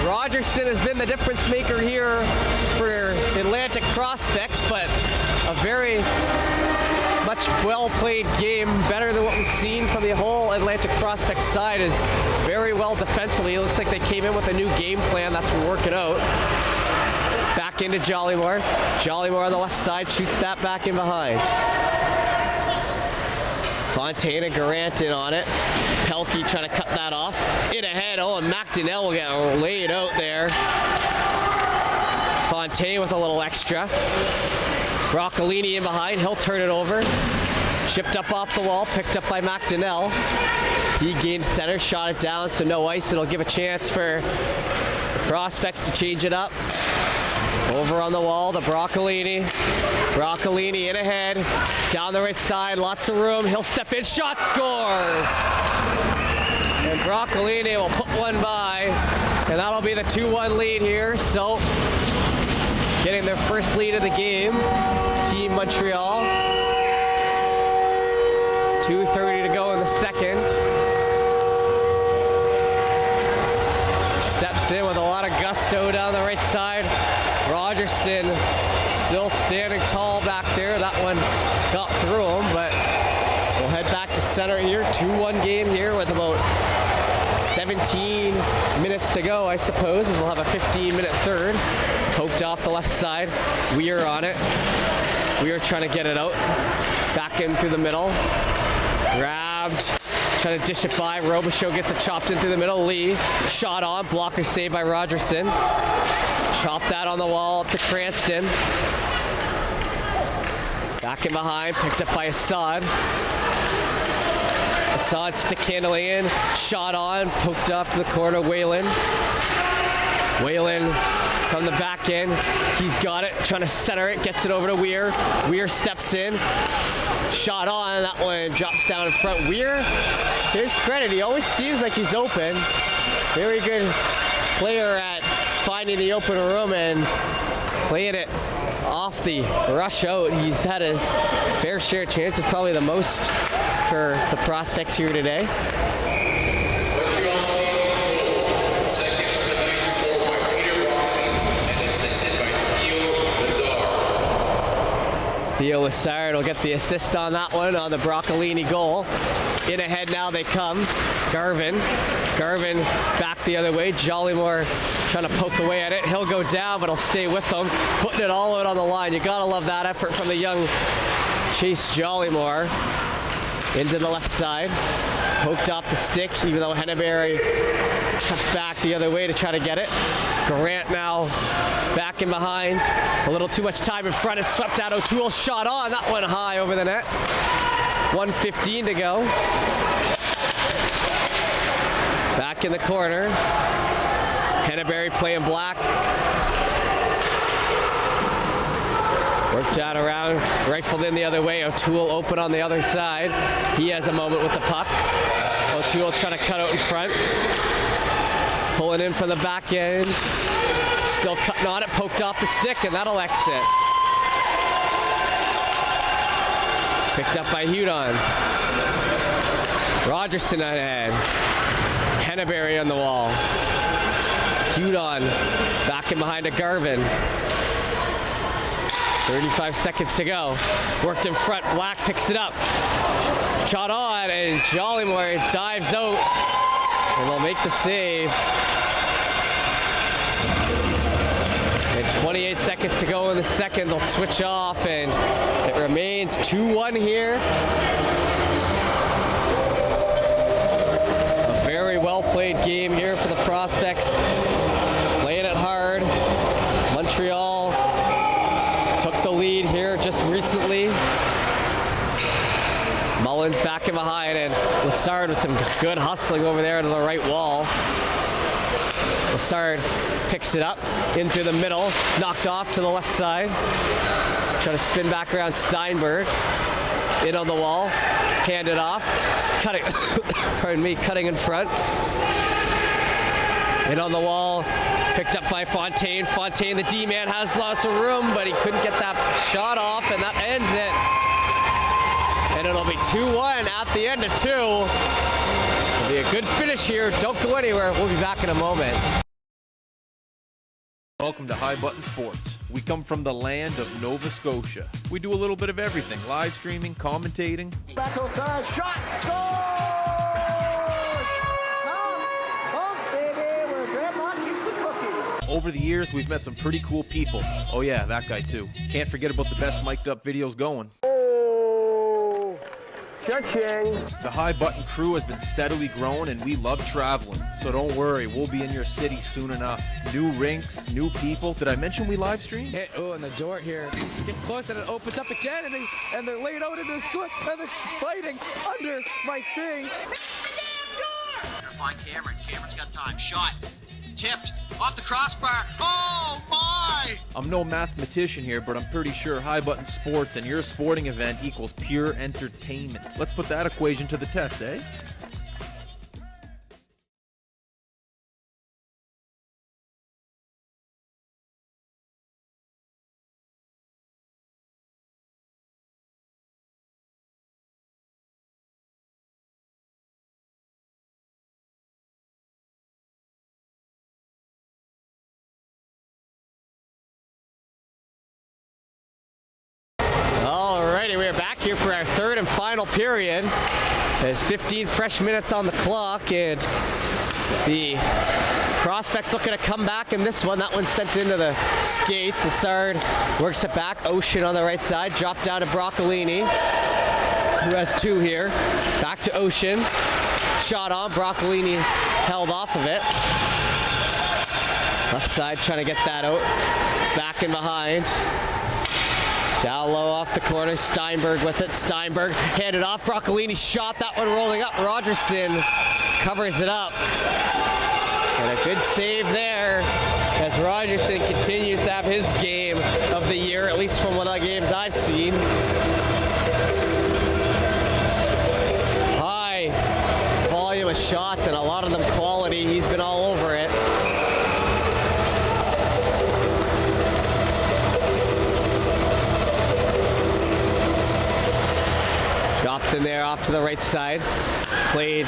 Rogerson has been the difference maker here for Atlantic Prospects, but a very much well-played game, better than what we've seen from the whole Atlantic Prospects side. Is very well defensively. It looks like they came in with a new game plan that's working out. Back into Jollymore. Jollymore on the left side shoots that back in behind. Fontana, Garant in on it. Pelkey trying to cut that off. In ahead, oh, and McDonnell will get laid out there. Fontaine with a little extra. Broccolini in behind, he'll turn it over. Chipped up off the wall, picked up by McDonnell. He gained center, shot it down, so no ice. It'll give a chance for the Prospects to change it up. Over on the wall, the Broccolini. Broccolini in ahead, down the right side, lots of room. He'll step in, shot, scores! And Broccolini will put one by, and that'll be the 2-1 lead here. So, getting their first lead of the game, Team Montreal. 2:30 to go in the second. Steps in with a lot of gusto down the right side. Rogerson still standing tall back there. That one got through him, but we'll head back to center here. 2-1 game here with about 17 minutes to go, I suppose, as we'll have a 15-minute third. Poked off the left side. Weir on it. Weir trying to get it out. Back in through the middle. Grabbed. Trying to dish it by. Robichaud gets it chopped in through the middle. Lee. Shot on. Blocker saved by Rogerson. Chop that on the wall up to Cranston. Back in behind. Picked up by Assad. Assad stick handling in. Shot on. Poked off to the corner. Whalen. Whalen from the back end. He's got it, trying to center it, gets it over to Weir. Weir steps in. Shot on, that one drops down in front. Weir, to his credit, he always seems like he's open. Very good player at finding the open room and playing it off the rush out. He's had his fair share of chances, probably the most for the prospects here today. Theo Lessard will get the assist on that one on the Broccolini goal. In ahead now they come. Garvin back the other way. Jollymore trying to poke away at it. He'll go down, but he'll stay with them. Putting it all out on the line. You gotta love that effort from the young Chase Jollymore. Into the left side. Poked off the stick, even though Henneberry cuts back the other way to try to get it. Grant now back in behind. A little too much time in front. It's swept out. O'Toole shot on. That one high over the net. 1:15 to go. Back in the corner. Henneberry playing black. Worked out around, rifled in the other way. O'Toole open on the other side. He has a moment with the puck. O'Toole trying to cut out in front. Pulling in from the back end. Still cutting on it, poked off the stick, and that'll exit. Picked up by Hudon. Rogerson ahead. Henneberry on the wall. Hudon back in behind to Garvin. 35 seconds to go. Worked in front. Black picks it up. Shot on, and Jollymore dives out. And they'll make the save. And 28 seconds to go in the second. They'll switch off, and it remains 2-1 here. A very well played game here for the prospects. Playing it hard. Montreal took the lead here just recently. Mullins back in behind, and Lessard with some good hustling over there to the right wall. Lessard picks it up in through the middle, knocked off to the left side. Trying to spin back around Steinberg. In on the wall, hand it off, cutting, cutting in front. In on the wall, picked up by Fontaine. Fontaine, the D-man, has lots of room, but he couldn't get that shot off, and that ends it. And it'll be 2-1 at the end of 2. It'll be a good finish here. Don't go anywhere. We'll be back in a moment.
Welcome to High Button Sports. We come from the land of Nova Scotia. We do a little bit of everything. Live streaming, commentating.
Back outside, shot, score! Tom, baby, where Grandma keeps the cookies.
Over the years, we've met some pretty cool people. Oh yeah, that guy too. Can't forget about the best mic'd up videos going.
Cha-ching.
The High Button crew has been steadily growing, and we love traveling. So don't worry, we'll be in your city soon enough. New rinks, new people. Did I mention we live stream?
Oh, and the door here gets close, and it opens up again, and they're laid out into the squad, and they're fighting under my thing.
Gonna find Cameron. Cameron's got time. Shot. Tipped. Off the crossbar. Oh my!
I'm no mathematician here, but I'm pretty sure High Button Sports and your sporting event equals pure entertainment. Let's put that equation to the test, eh?
Alrighty, we are back here for our third and final period. There's 15 fresh minutes on the clock, and the prospects looking to come back in this one. That one's sent into the skates. Lessard works it back. Ocean on the right side. Drop down to Broccolini, who has 2 here. Back to Ocean. Shot on. Broccolini held off of it. Left side trying to get that out. It's back in behind. Down low off the corner, Steinberg with it. Steinberg handed off. Broccolini shot, that one rolling up. Rogerson covers it up. And a good save there as Rogerson continues to have his game of the year, at least from what the games I've seen. High volume of shots and a lot of them quality. He's been all over it. Dropped in there off to the right side. Played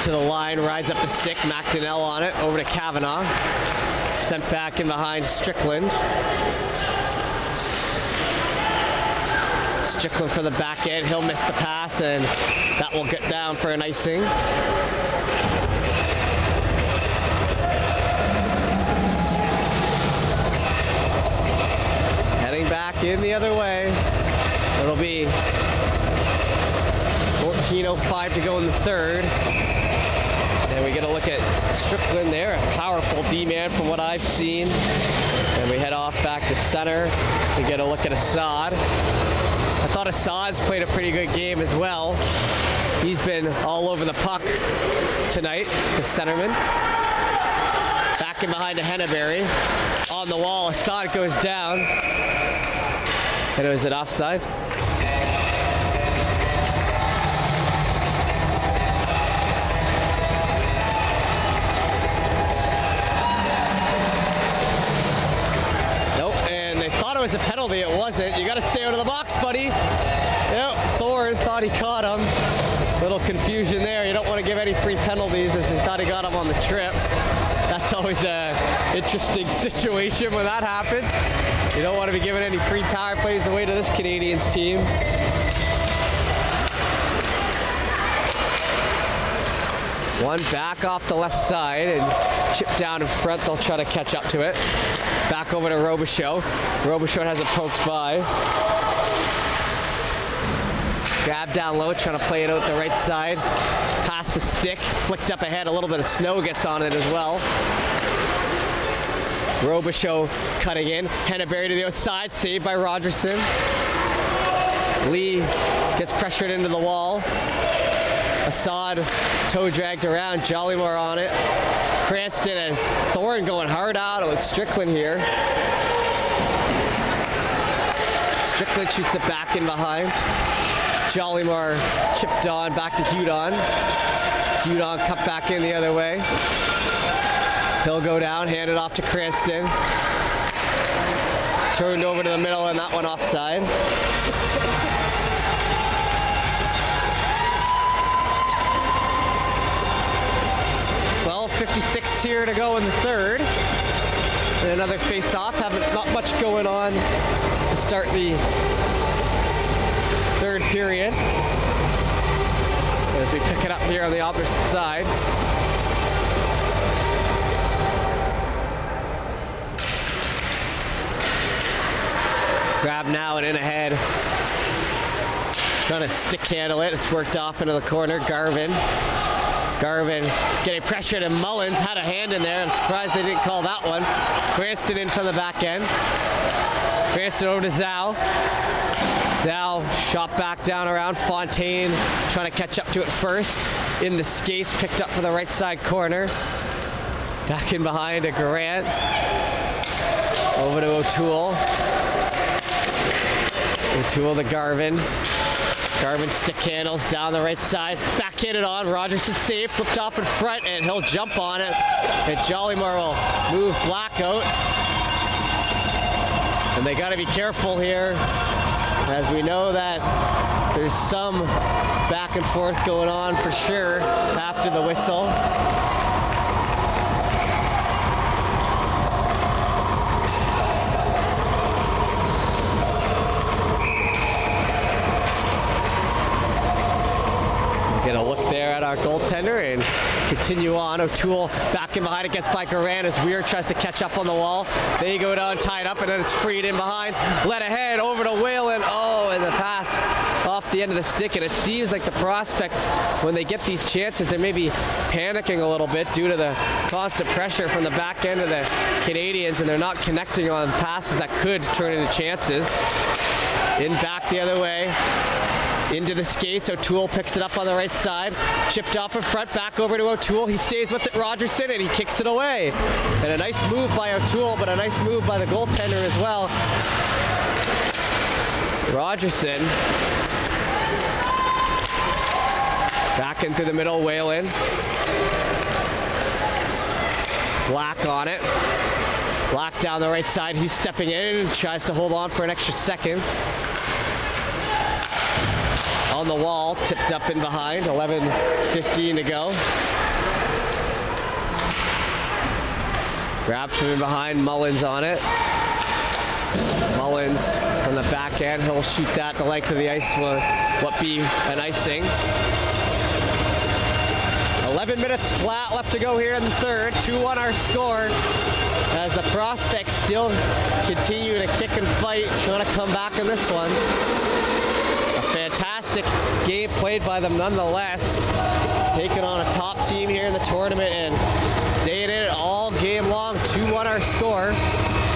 to the line, rides up the stick. McDonnell on it, over to Kavanaugh. Sent back in behind Strickland. Strickland for the back end. He'll miss the pass, and that will get down for an icing. Heading back in the other way. It'll be 14:05 to go in the third. And we get a look at Strickland there, a powerful D-man from what I've seen. And we head off back to center. We get a look at Assad. I thought Assad's played a pretty good game as well. He's been all over the puck tonight, the centerman. Back in behind to Henneberry. On the wall, Assad goes down. And is it offside? It was a penalty. It wasn't. You got to stay out of the box, buddy. Yep, Thorne thought he caught him. Little confusion there. You don't want to give any free penalties, as they thought he got him on the trip. That's always an interesting situation when that happens. You don't want to be giving any free power plays away to this Canadiens team. One back off the left side and chip down in front. They'll try to catch up to it. Back over to Robichaud. Robichaud has it poked by. Grab down low, trying to play it out the right side. Past the stick, flicked up ahead. A little bit of snow gets on it as well. Robichaud cutting in. Henneberry to the outside, saved by Rogerson. Lee gets pressured into the wall. Assad toe dragged around, Jollymore on it. Cranston has Thorne going hard out with Strickland here. Strickland shoots it back in behind. Jollymore chipped on, back to Hudon. Hudon cut back in the other way. He'll go down, hand it off to Cranston. Turned over to the middle and that one offside. .56 here to go in the third. And another face-off. Not much going on to start the third period. As we pick it up here on the opposite side. Grab now and in ahead. Trying to stick handle it. It's worked off into the corner. Garvin getting pressured, and Mullins had a hand in there. I'm surprised they didn't call that one. Cranston in from the back end. Cranston over to Zhao. Zhao shot back down around. Fontaine trying to catch up to it first. In the skates, picked up for the right side corner. Back in behind to Grant. Over to O'Toole. O'Toole to Garvin. Garvin stick handles down the right side, backhanded on. Rogerson save, flipped off in front, and he'll jump on it. And Jollymore will move Black out. And they got to be careful here, as we know that there's some back and forth going on for sure after the whistle. Get a look there at our goaltender and continue on. O'Toole back in behind. It gets by Garand as Weir tries to catch up on the wall. They go down, tied up, and then it's freed in behind. Led ahead over to Whalen. Oh, and the pass off the end of the stick. And it seems like the prospects, when they get these chances, they may be panicking a little bit due to the constant pressure from the back end of the Canadiens, and they're not connecting on passes that could turn into chances. In back the other way. Into the skates, O'Toole picks it up on the right side. Chipped off in front, back over to O'Toole. He stays with it, Rogerson, and he kicks it away. And a nice move by O'Toole, but a nice move by the goaltender as well. Rogerson. Back into the middle, Whalen. Black on it. Black down the right side. He's stepping in and tries to hold on for an extra second. On the wall, tipped up in behind. 11:15 to go. Grabs from in behind. Mullins on it. Mullins from the backhand. He'll shoot that the length of the ice. What be an icing. 11 minutes flat left to go here in the third. 2-1 our score as the prospects still continue to kick and fight, trying to come back in this one. A fantastic game played by them nonetheless. Taking on a top team here in the tournament and staying in it all game long. 2-1 our score.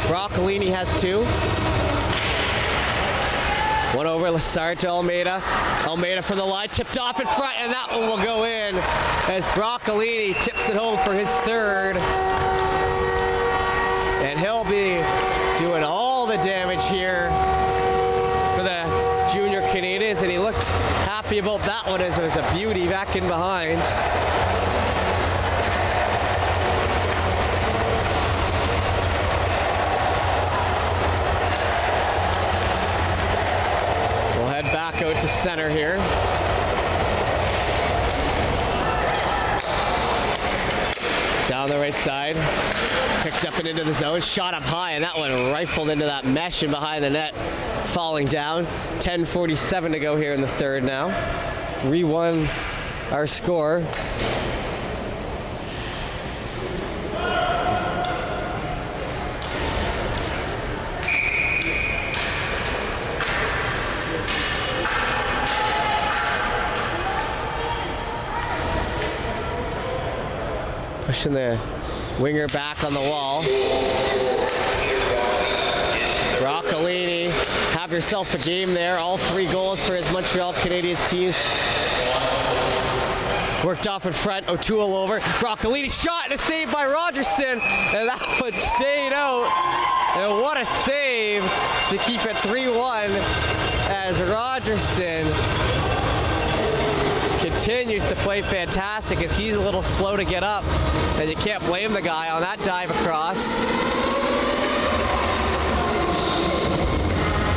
Broccolini has 2. One over, Lassard to Almeida. Almeida from the line, tipped off in front, and that one will go in as Broccolini tips it home for his third. And he'll be doing all the damage here for the junior Canadiens, and he looked happy about that one as it was a beauty back in behind. Back out to center here. Down the right side. Picked up and into the zone. Shot up high, and that one rifled into that mesh and behind the net. Falling down. 10:47 to go here in the third now. 3-1 our score. Pushing the winger back on the wall. Broccolini, have yourself a game there. All 3 goals for his Montreal Canadiens teams. Worked off in front, O'Toole over. Broccolini shot and a save by Rogerson, and that one stayed out. And what a save to keep it 3-1 as Rogerson continues to play fantastic as he's a little slow to get up, and you can't blame the guy on that dive across.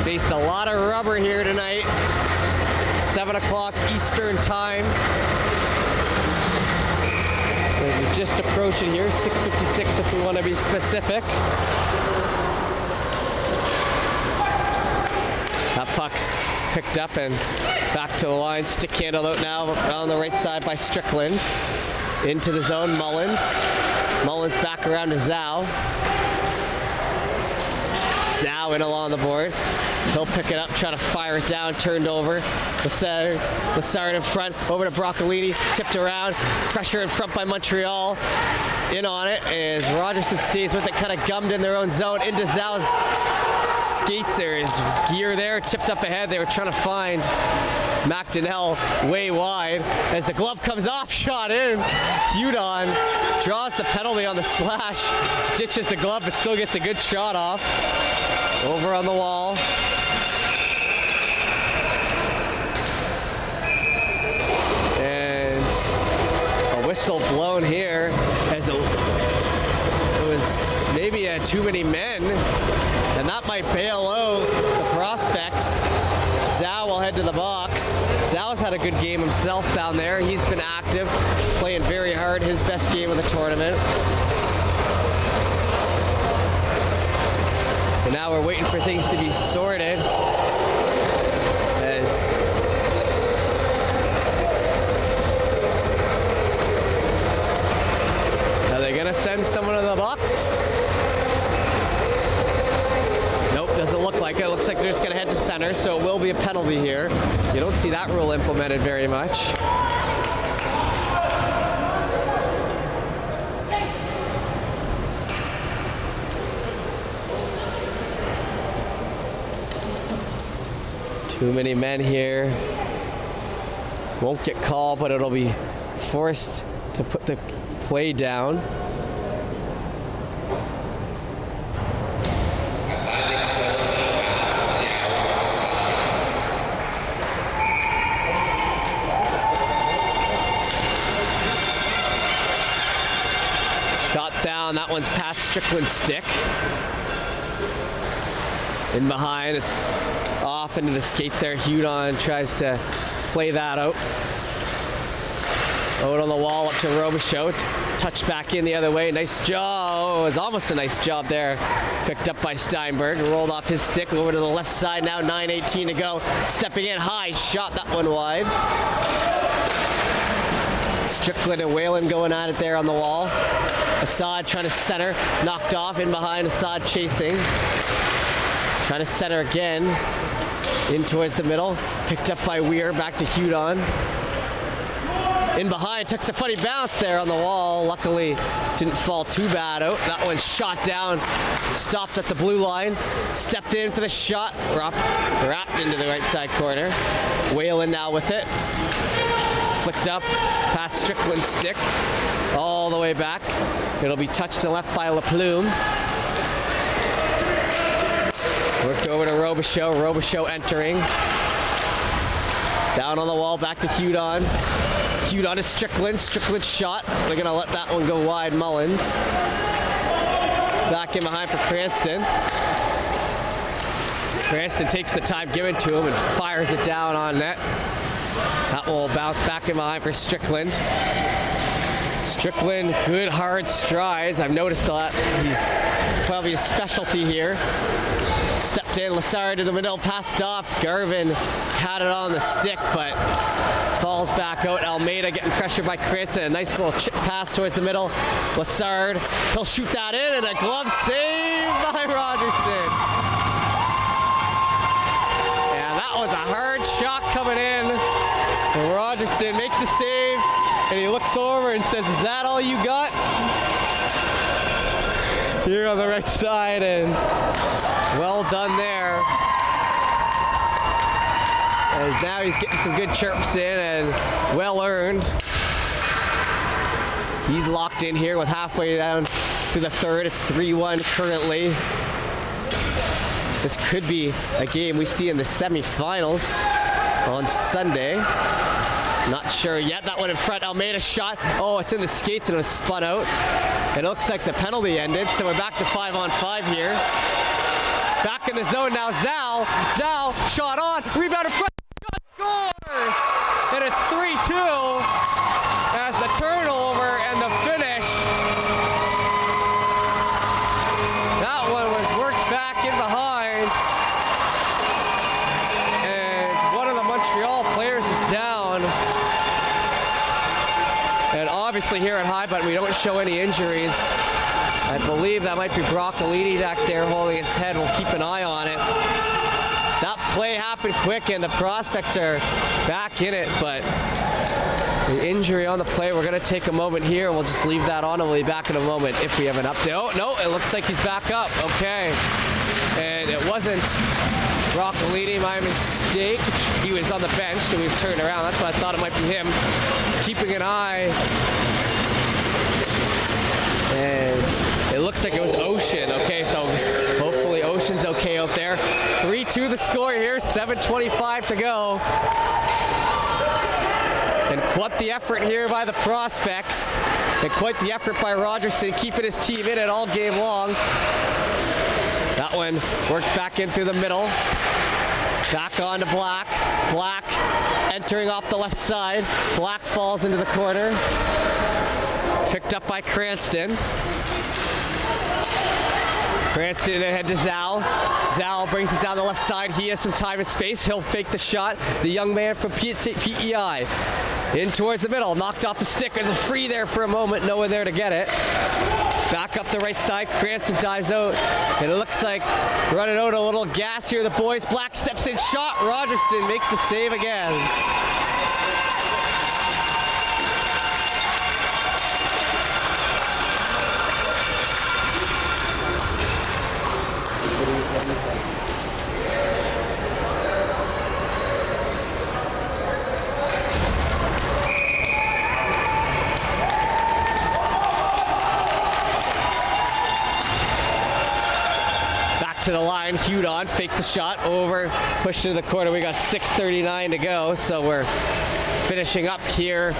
Faced a lot of rubber here tonight. 7 o'clock Eastern time. As we're just approaching here, 6:56 if we want to be specific. That puck's picked up and back to the line. Stick handle out now on the right side by Strickland. Into the zone, Mullins. Mullins back around to Zhao. Zhao in along the boards. He'll pick it up, try to fire it down, turned over. Lassard in front, over to Broccolini, tipped around. Pressure in front by Montreal. In on it as Rogerson stays with it, kind of gummed in their own zone. Into Zhao's skates, there is gear there, tipped up ahead. They were trying to find McDonnell way wide as the glove comes off, shot in. Hudon draws the penalty on the slash, ditches the glove, but still gets a good shot off. Over on the wall. And a whistle blown here as it was maybe too many men, and that might bail out the prospects. Zhao will head to the box. Zhao's had a good game himself down there. He's been active, playing very hard, his best game of the tournament. And now we're waiting for things to be sorted. Are they gonna send someone to the box? Nope, doesn't look like it. It looks like they're just gonna head to center, so it will be a penalty here. You don't see that rule implemented very much. Too many men here. Won't get called, but it'll be forced to put the play down. Shot down, that one's past Strickland's stick. In behind, it's off into the skates there. Hudon tries to play that out. Out on the wall up to Robichaud. Touch back in the other way. Nice job. Oh, it was almost a nice job there. Picked up by Steinberg. Rolled off his stick over to the left side now. 9:18 to go. Stepping in high. Shot that one wide. Strickland and Whalen going at it there on the wall. Assad trying to center. Knocked off. In behind. Assad chasing. Trying to center again. In towards the middle. Picked up by Weir. Back to Hudon. In behind. Took a funny bounce there on the wall. Luckily didn't fall too bad out. That one shot down. Stopped at the blue line. Stepped in for the shot. Wrapped into the right side corner. Whalen now with it. Flicked up past Strickland's stick. All the way back. It'll be touched to left by LaPlume. Worked over to Robichaud. Robichaud entering. Down on the wall, back to Hudon. Hudon to Strickland. Strickland shot. They're going to let that one go wide. Mullins. Back in behind for Cranston. Cranston takes the time given to him and fires it down on net. That one will bounce back in behind for Strickland. Strickland, good hard strides. I've noticed a lot. It's probably a specialty here. Stepped in, Lassard in the middle, passed off. Garvin had it on the stick, but falls back out. Almeida getting pressured by Cranston. A nice little chip pass towards the middle. Lassard, he'll shoot that in, and a glove save by Rogerson. Yeah, that was a hard shot coming in. And Rogerson makes the save, and he looks over and says, "Is that all you got?" Here on the right side, and well done there. As now he's getting some good chirps in and well earned. He's locked in here with halfway down to the third. It's 3-1 currently. This could be a game we see in the semifinals on Sunday. Not sure yet. That one in front. Almeida shot. Oh, it's in the skates and it was spun out. It looks like the penalty ended, so we're back to 5-on-5 here. Back in the zone now, Zal. Zal, shot on, rebound in front, shot, scores! And it's 3-2 as the turnover and the finish. That one was worked back in behind. And one of the Montreal players is down. And obviously here at High Button we don't show any injuries. I believe that might be Broccolini back there holding his head. We'll keep an eye on it. That play happened quick and the prospects are back in it, but the injury on the play, we're going to take a moment here and we'll just leave that on and we'll be back in a moment if we have an update. Oh, no, it looks like he's back up. Okay. And it wasn't Broccolini, my mistake. He was on the bench, so he was turned around. That's why I thought it might be him. Keeping an eye. And it looks like it was Ocean. Okay, so hopefully Ocean's okay out there. 3-2 the score here, 7:25 to go. And quite the effort here by the prospects. And quite the effort by Rogerson, keeping his team in it all game long. That one worked back in through the middle. Back on to Black. Black entering off the left side. Black falls into the corner. Picked up by Cranston. Cranston ahead to Zal. Zal brings it down the left side. He has some time and space. He'll fake the shot. The young man from PEI. In towards the middle. Knocked off the stick. There's a free there for a moment. No one there to get it. Back up the right side. Cranston dives out. And it looks like running out a little gas here. The boys. Black steps in. Shot. Rogerson makes the save again. time, Hudon fakes the shot over, pushed into the corner. We got 6:39 to go, so we're finishing up here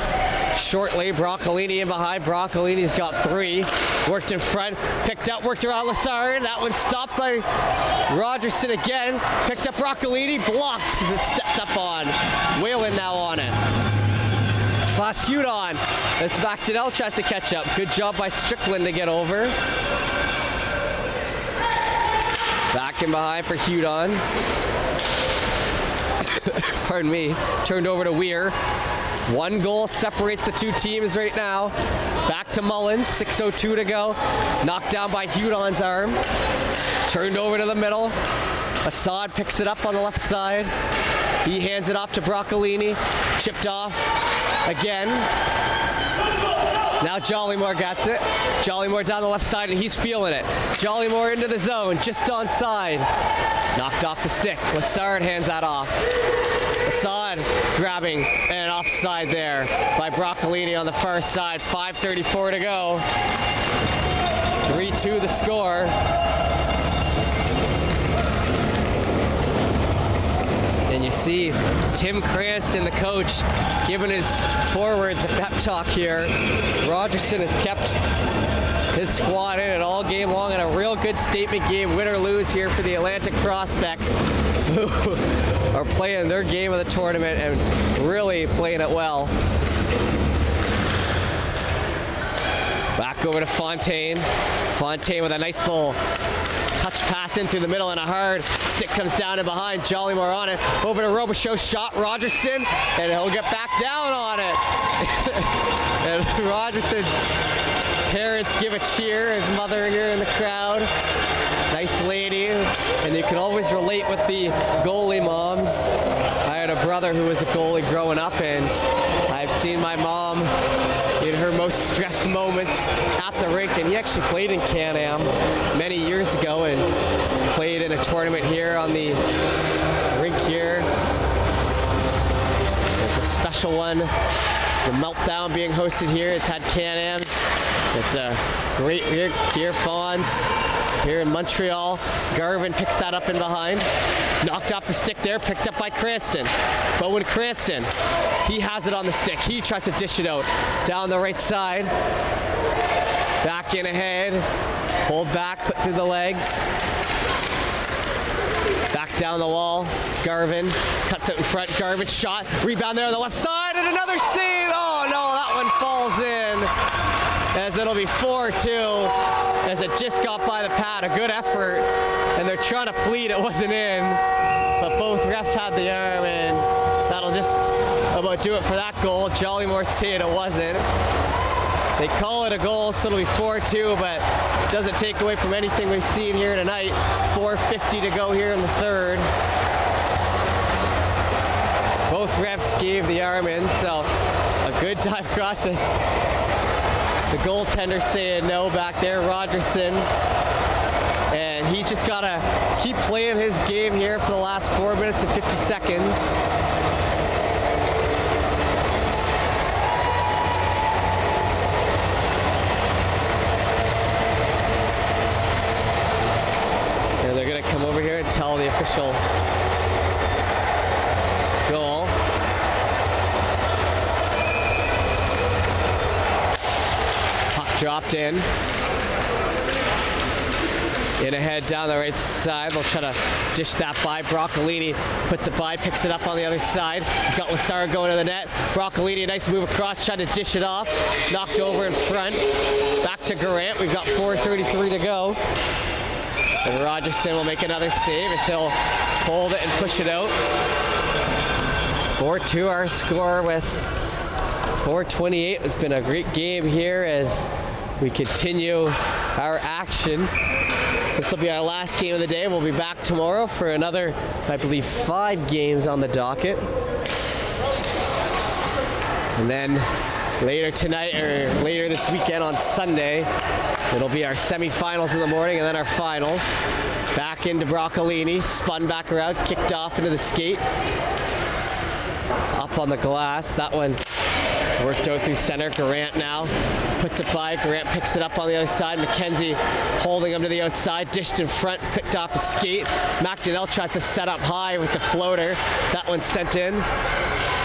shortly. Broccolini in behind. Broccolini's got 3. Worked in front, picked up, worked around Lassard. That one stopped by Rogerson again. Picked up Broccolini, blocked. Stepped up on. Whalen now on it. Pass Hudon. This back to Nell, tries to catch up. Good job by Strickland to get over. Back in behind for Hudon. Pardon me. Turned over to Weir. 1 goal separates the 2 teams right now. Back to Mullins. 6:02 to go. Knocked down by Hudon's arm. Turned over to the middle. Assad picks it up on the left side. He hands it off to Broccolini. Chipped off again. Now Jollymore gets it. Jollymore down the left side, and he's feeling it. Jollymore into the zone, just onside. Knocked off the stick. Lassard hands that off. Assad grabbing and offside there by Broccolini on the far side. 5:34 to go. 3-2 the score. And you see Tim Cranston, the coach, giving his forwards a pep talk here. Rogerson has kept his squad in it all game long in a real good statement game, win or lose here for the Atlantic Prospects, who are playing their game of the tournament and really playing it well. Back over to Fontaine. Fontaine with a nice little touch pass in through the middle and a hard stick comes down in behind. Jollymore on it. Over to Robichaud, shot Rogerson, and he'll get back down on it. And Rogerson's parents give a cheer. His mother here in the crowd. Nice lady. And you can always relate with the goalie moms. I had a brother who was a goalie growing up, and I've seen my mom in her most stressed moments at the rink, and he actually played in Can-Am many years ago and played in a tournament here on the rink here. It's a special one. The Meltdown being hosted here. It's had Can-Ams. It's a great rink here, Fawns. Here in Montreal. Garvin picks that up in behind. Knocked off the stick there, picked up by Cranston. Bowen Cranston, he has it on the stick. He tries to dish it out. Down the right side. Back in ahead. Hold back, put through the legs. Back down the wall. Garvin cuts it in front. Garvin shot. Rebound there on the left side, and another save. Oh no, that one falls in. As it'll be 4-2, as it just got by the pad. A good effort, and they're trying to plead it wasn't in, but both refs had the arm, and that'll just about do it for that goal. Jollymore saying it wasn't. They call it a goal, so it'll be 4-2, but it doesn't take away from anything we've seen here tonight. 4:50 to go here in the third. Both refs gave the arm in, so a good dive process. The goaltender saying no back there, Rogerson. And he just got to keep playing his game here for the last 4 minutes and 50 seconds. And they're going to come over here and tell the official goal. Dropped in ahead down the right side. They'll try to dish that by. Broccolini puts it by, picks it up on the other side. He's got Lassard going to the net. Broccolini, a nice move across, trying to dish it off. Knocked over in front. Back to Garant. We've got 4:33 to go. And Rogerson will make another save as he'll hold it and push it out. 4-2 our score with 4:28. It's been a great game here as we continue our action. This will be our last game of the day. We'll be back tomorrow for another, I believe, 5 games on the docket. And then later tonight, or later this weekend on Sunday, it'll be our semifinals in the morning and then our finals. Back into Broccolini, spun back around, kicked off into the skate. Up on the glass. That one Worked out through center. Garant now puts it by. Garant picks it up on the other side. McKenzie holding him to the outside. Dished in front. Clicked off the skate. McDonnell tries to set up high with the floater. That one's sent in.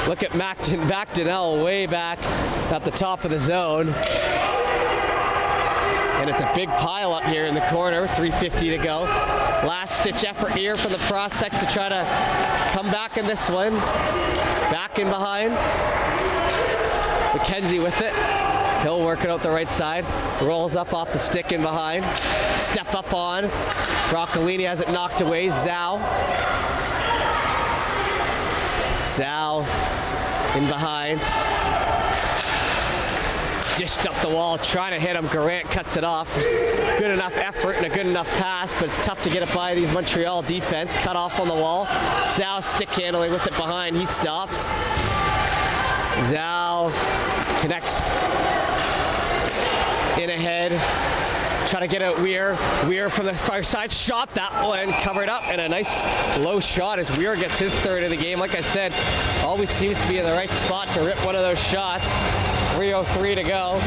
Look at McDonnell way back at the top of the zone. And it's a big pile up here in the corner. 3:50 to go. Last ditch effort here for the prospects to try to come back in this one. Back in behind. McKenzie with it. He'll work it out the right side. Rolls up off the stick in behind. Step up on. Broccolini has it knocked away. Zhao in behind. Dished up the wall, trying to hit him. Garant cuts it off. Good enough effort and a good enough pass, but it's tough to get it by these Montreal defense. Cut off on the wall. Zhao stick handling with it behind. He stops. Zhao connects in ahead. Try to get out Weir. Weir from the far side. Shot that one. Covered up. And a nice low shot as Weir gets his third of the game. Like I said, always seems to be in the right spot to rip one of those shots. 3:03 to go.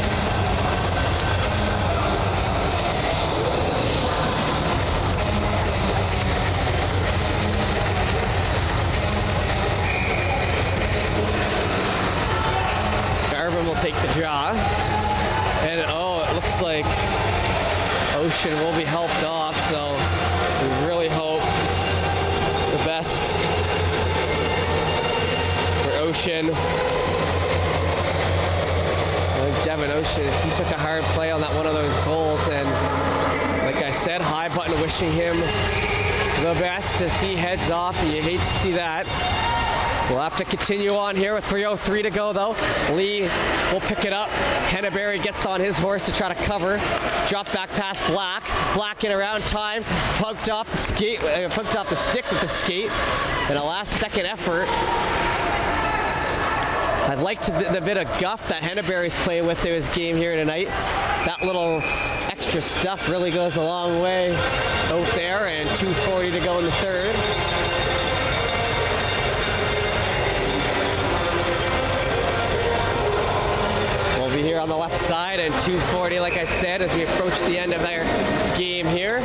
Garvin will take the draw. And it looks like Ocean will be helped off, so we really hope the best for Ocean. Devin Ocean, he took a hard play on that one of those goals, and like I said, High Button wishing him the best as he heads off. You hate to see that. We'll have to continue on here with 3:03 to go, though. Lee will pick it up. Henneberry gets on his horse to try to cover. Drop back past Black. Black in around time. Punked off the skate. Punked off the stick with the skate. And a last-second effort. I've liked the bit of guff that Henneberry's playing with through his game here tonight. That little extra stuff really goes a long way out there, and 2:40 to go in the third. We'll be here on the left side, and 2:40, like I said, as we approach the end of their game here.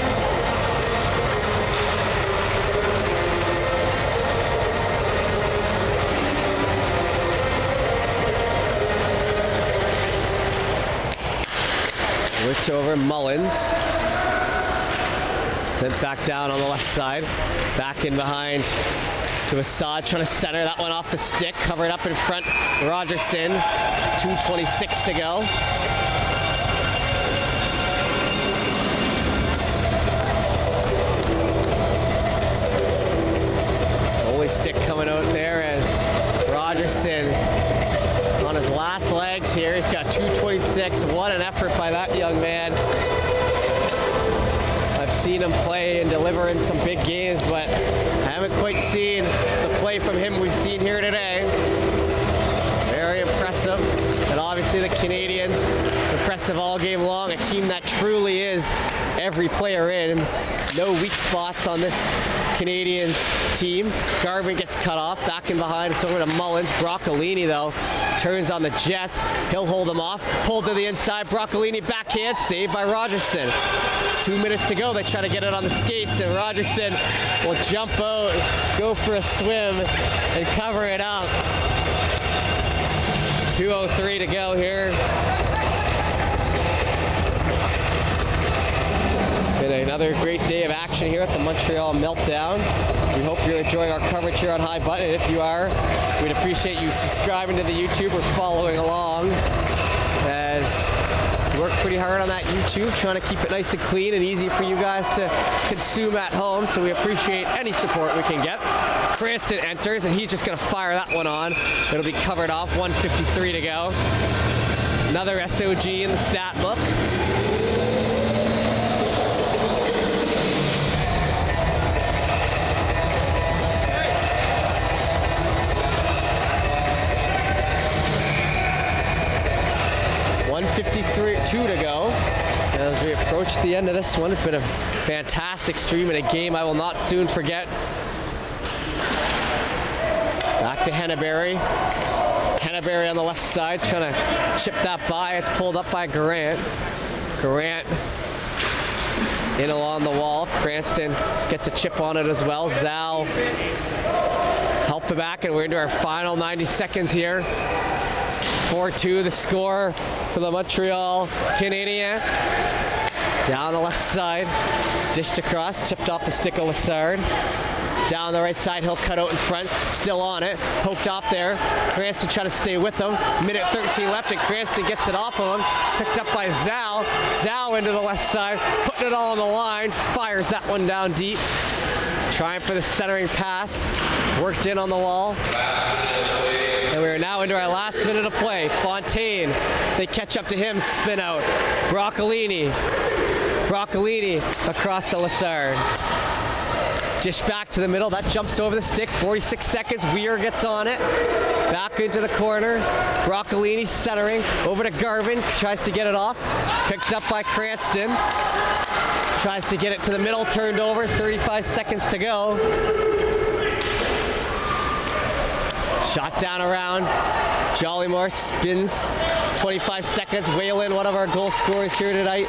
Switch over, Mullins. Sent back down on the left side. Back in behind to Assad, trying to center that one off the stick. Covered up in front, Rogerson. 2:26 to go. Goalie stick coming out there as Rogerson on his last legs here. He's got 2:26. What an effort by that young man. I've seen him play and deliver in some big games, but I haven't quite seen the play from him we've seen here today. Very impressive. And obviously the Canadiens, impressive all game long. A team that truly is every player in. No weak spots on this Canadiens team. Garvin gets cut off. Back in behind. It's over to Mullins. Broccolini, though, turns on the Jets. He'll hold him off. Pulled to the inside. Broccolini backhand. Saved by Rogerson. 2 minutes to go. They try to get it on the skates, and Rogerson will jump out, go for a swim, and cover it up. 2:03 to go here. Been another great day of action here at the Montreal Meltdown. We hope you're enjoying our coverage here on High Button. If you are, we'd appreciate you subscribing to the YouTube or following along, as we work pretty hard on that YouTube, trying to keep it nice and clean and easy for you guys to consume at home, so we appreciate any support we can get. Cranston enters, and he's just going to fire that one on. It'll be covered off. 1:53 to go. Another SOG in the stat book. .52 to go as we approach the end of this one. It's been a fantastic stream and a game I will not soon forget. Back to Henneberry. Henneberry on the left side trying to chip that by. It's pulled up by Grant. Grant in along the wall. Cranston gets a chip on it as well. Zal help it back, and we're into our final 90 seconds here. 4-2 the score for the Montreal Canadiens. Down the left side, dished across, tipped off the stick of Lassard. Down the right side, he'll cut out in front, still on it, poked off there. Cranston trying to stay with him. Minute 13 left, and Cranston gets it off of him. Picked up by Zal. Zal into the left side, putting it all on the line, fires that one down deep. Trying for the centering pass, worked in on the wall. And we are now into our last minute of play. Fontaine, they catch up to him, spin out. Broccolini across to Lassard. Dish back to the middle, that jumps over the stick, 46 seconds, Weir gets on it. Back into the corner, Broccolini centering, over to Garvin, tries to get it off. Picked up by Cranston. Tries to get it to the middle, turned over, 35 seconds to go. Shot down around, Jollymore spins, 25 seconds. Whalen, one of our goal scorers here tonight,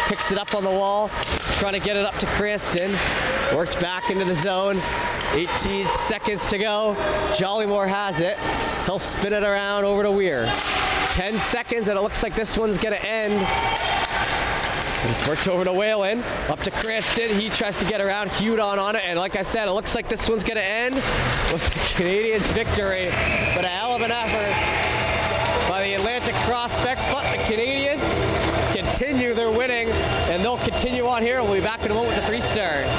picks it up on the wall, trying to get it up to Cranston. Worked back into the zone, 18 seconds to go. Jollymore has it. He'll spin it around over to Weir. 10 seconds, and it looks like this one's gonna end. It's worked over to Whalen, up to Cranston. He tries to get around, Hudon on it, and like I said, it looks like this one's gonna end with the Canadiens' victory. But a hell of an effort by the Atlantic Prospects, but the Canadiens continue their winning, and they'll continue on here. We'll be back in a moment with the 3 stars.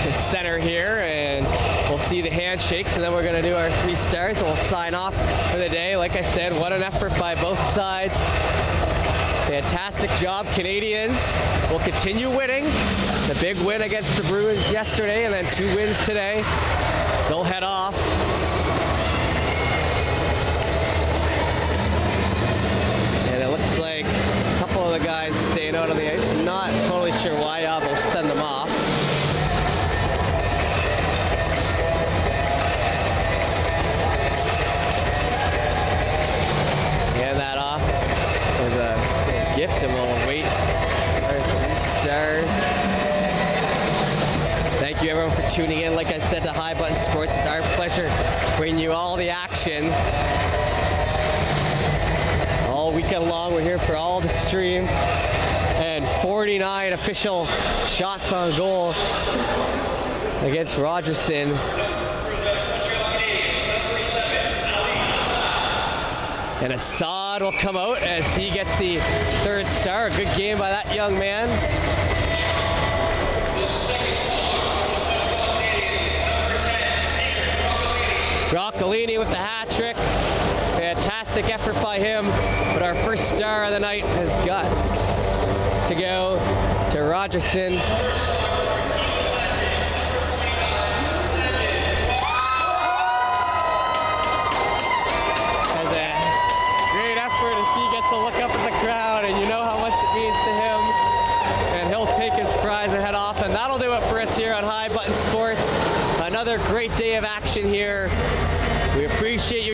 To center here, and we'll see the handshakes, and then we're going to do our 3 stars, and we'll sign off for the day. Like I said, what an effort by both sides. Fantastic job. Canadiens will continue winning. The big win against the Bruins yesterday, and then 2 wins today. They'll head off. And it looks like a couple of the guys staying out on the ice. Not totally sure why. We'll send them off. Gift, and we'll wait our 3 stars. Thank you everyone for tuning in. Like I said, to High Button Sports, it's our pleasure bringing you all the action all weekend long. We're here for all the streams, and 49 official shots on goal against Rogerson. And Assad will come out as he gets the 3rd star. A good game by that young man. Broccolini with the hat trick. Fantastic effort by him. But our 1st star of the night has got to go to Rogerson. To look up at the crowd, and you know how much it means to him, and he'll take his prize and head off. And that'll do it for us here on High Button Sports. Another great day of action here. We appreciate you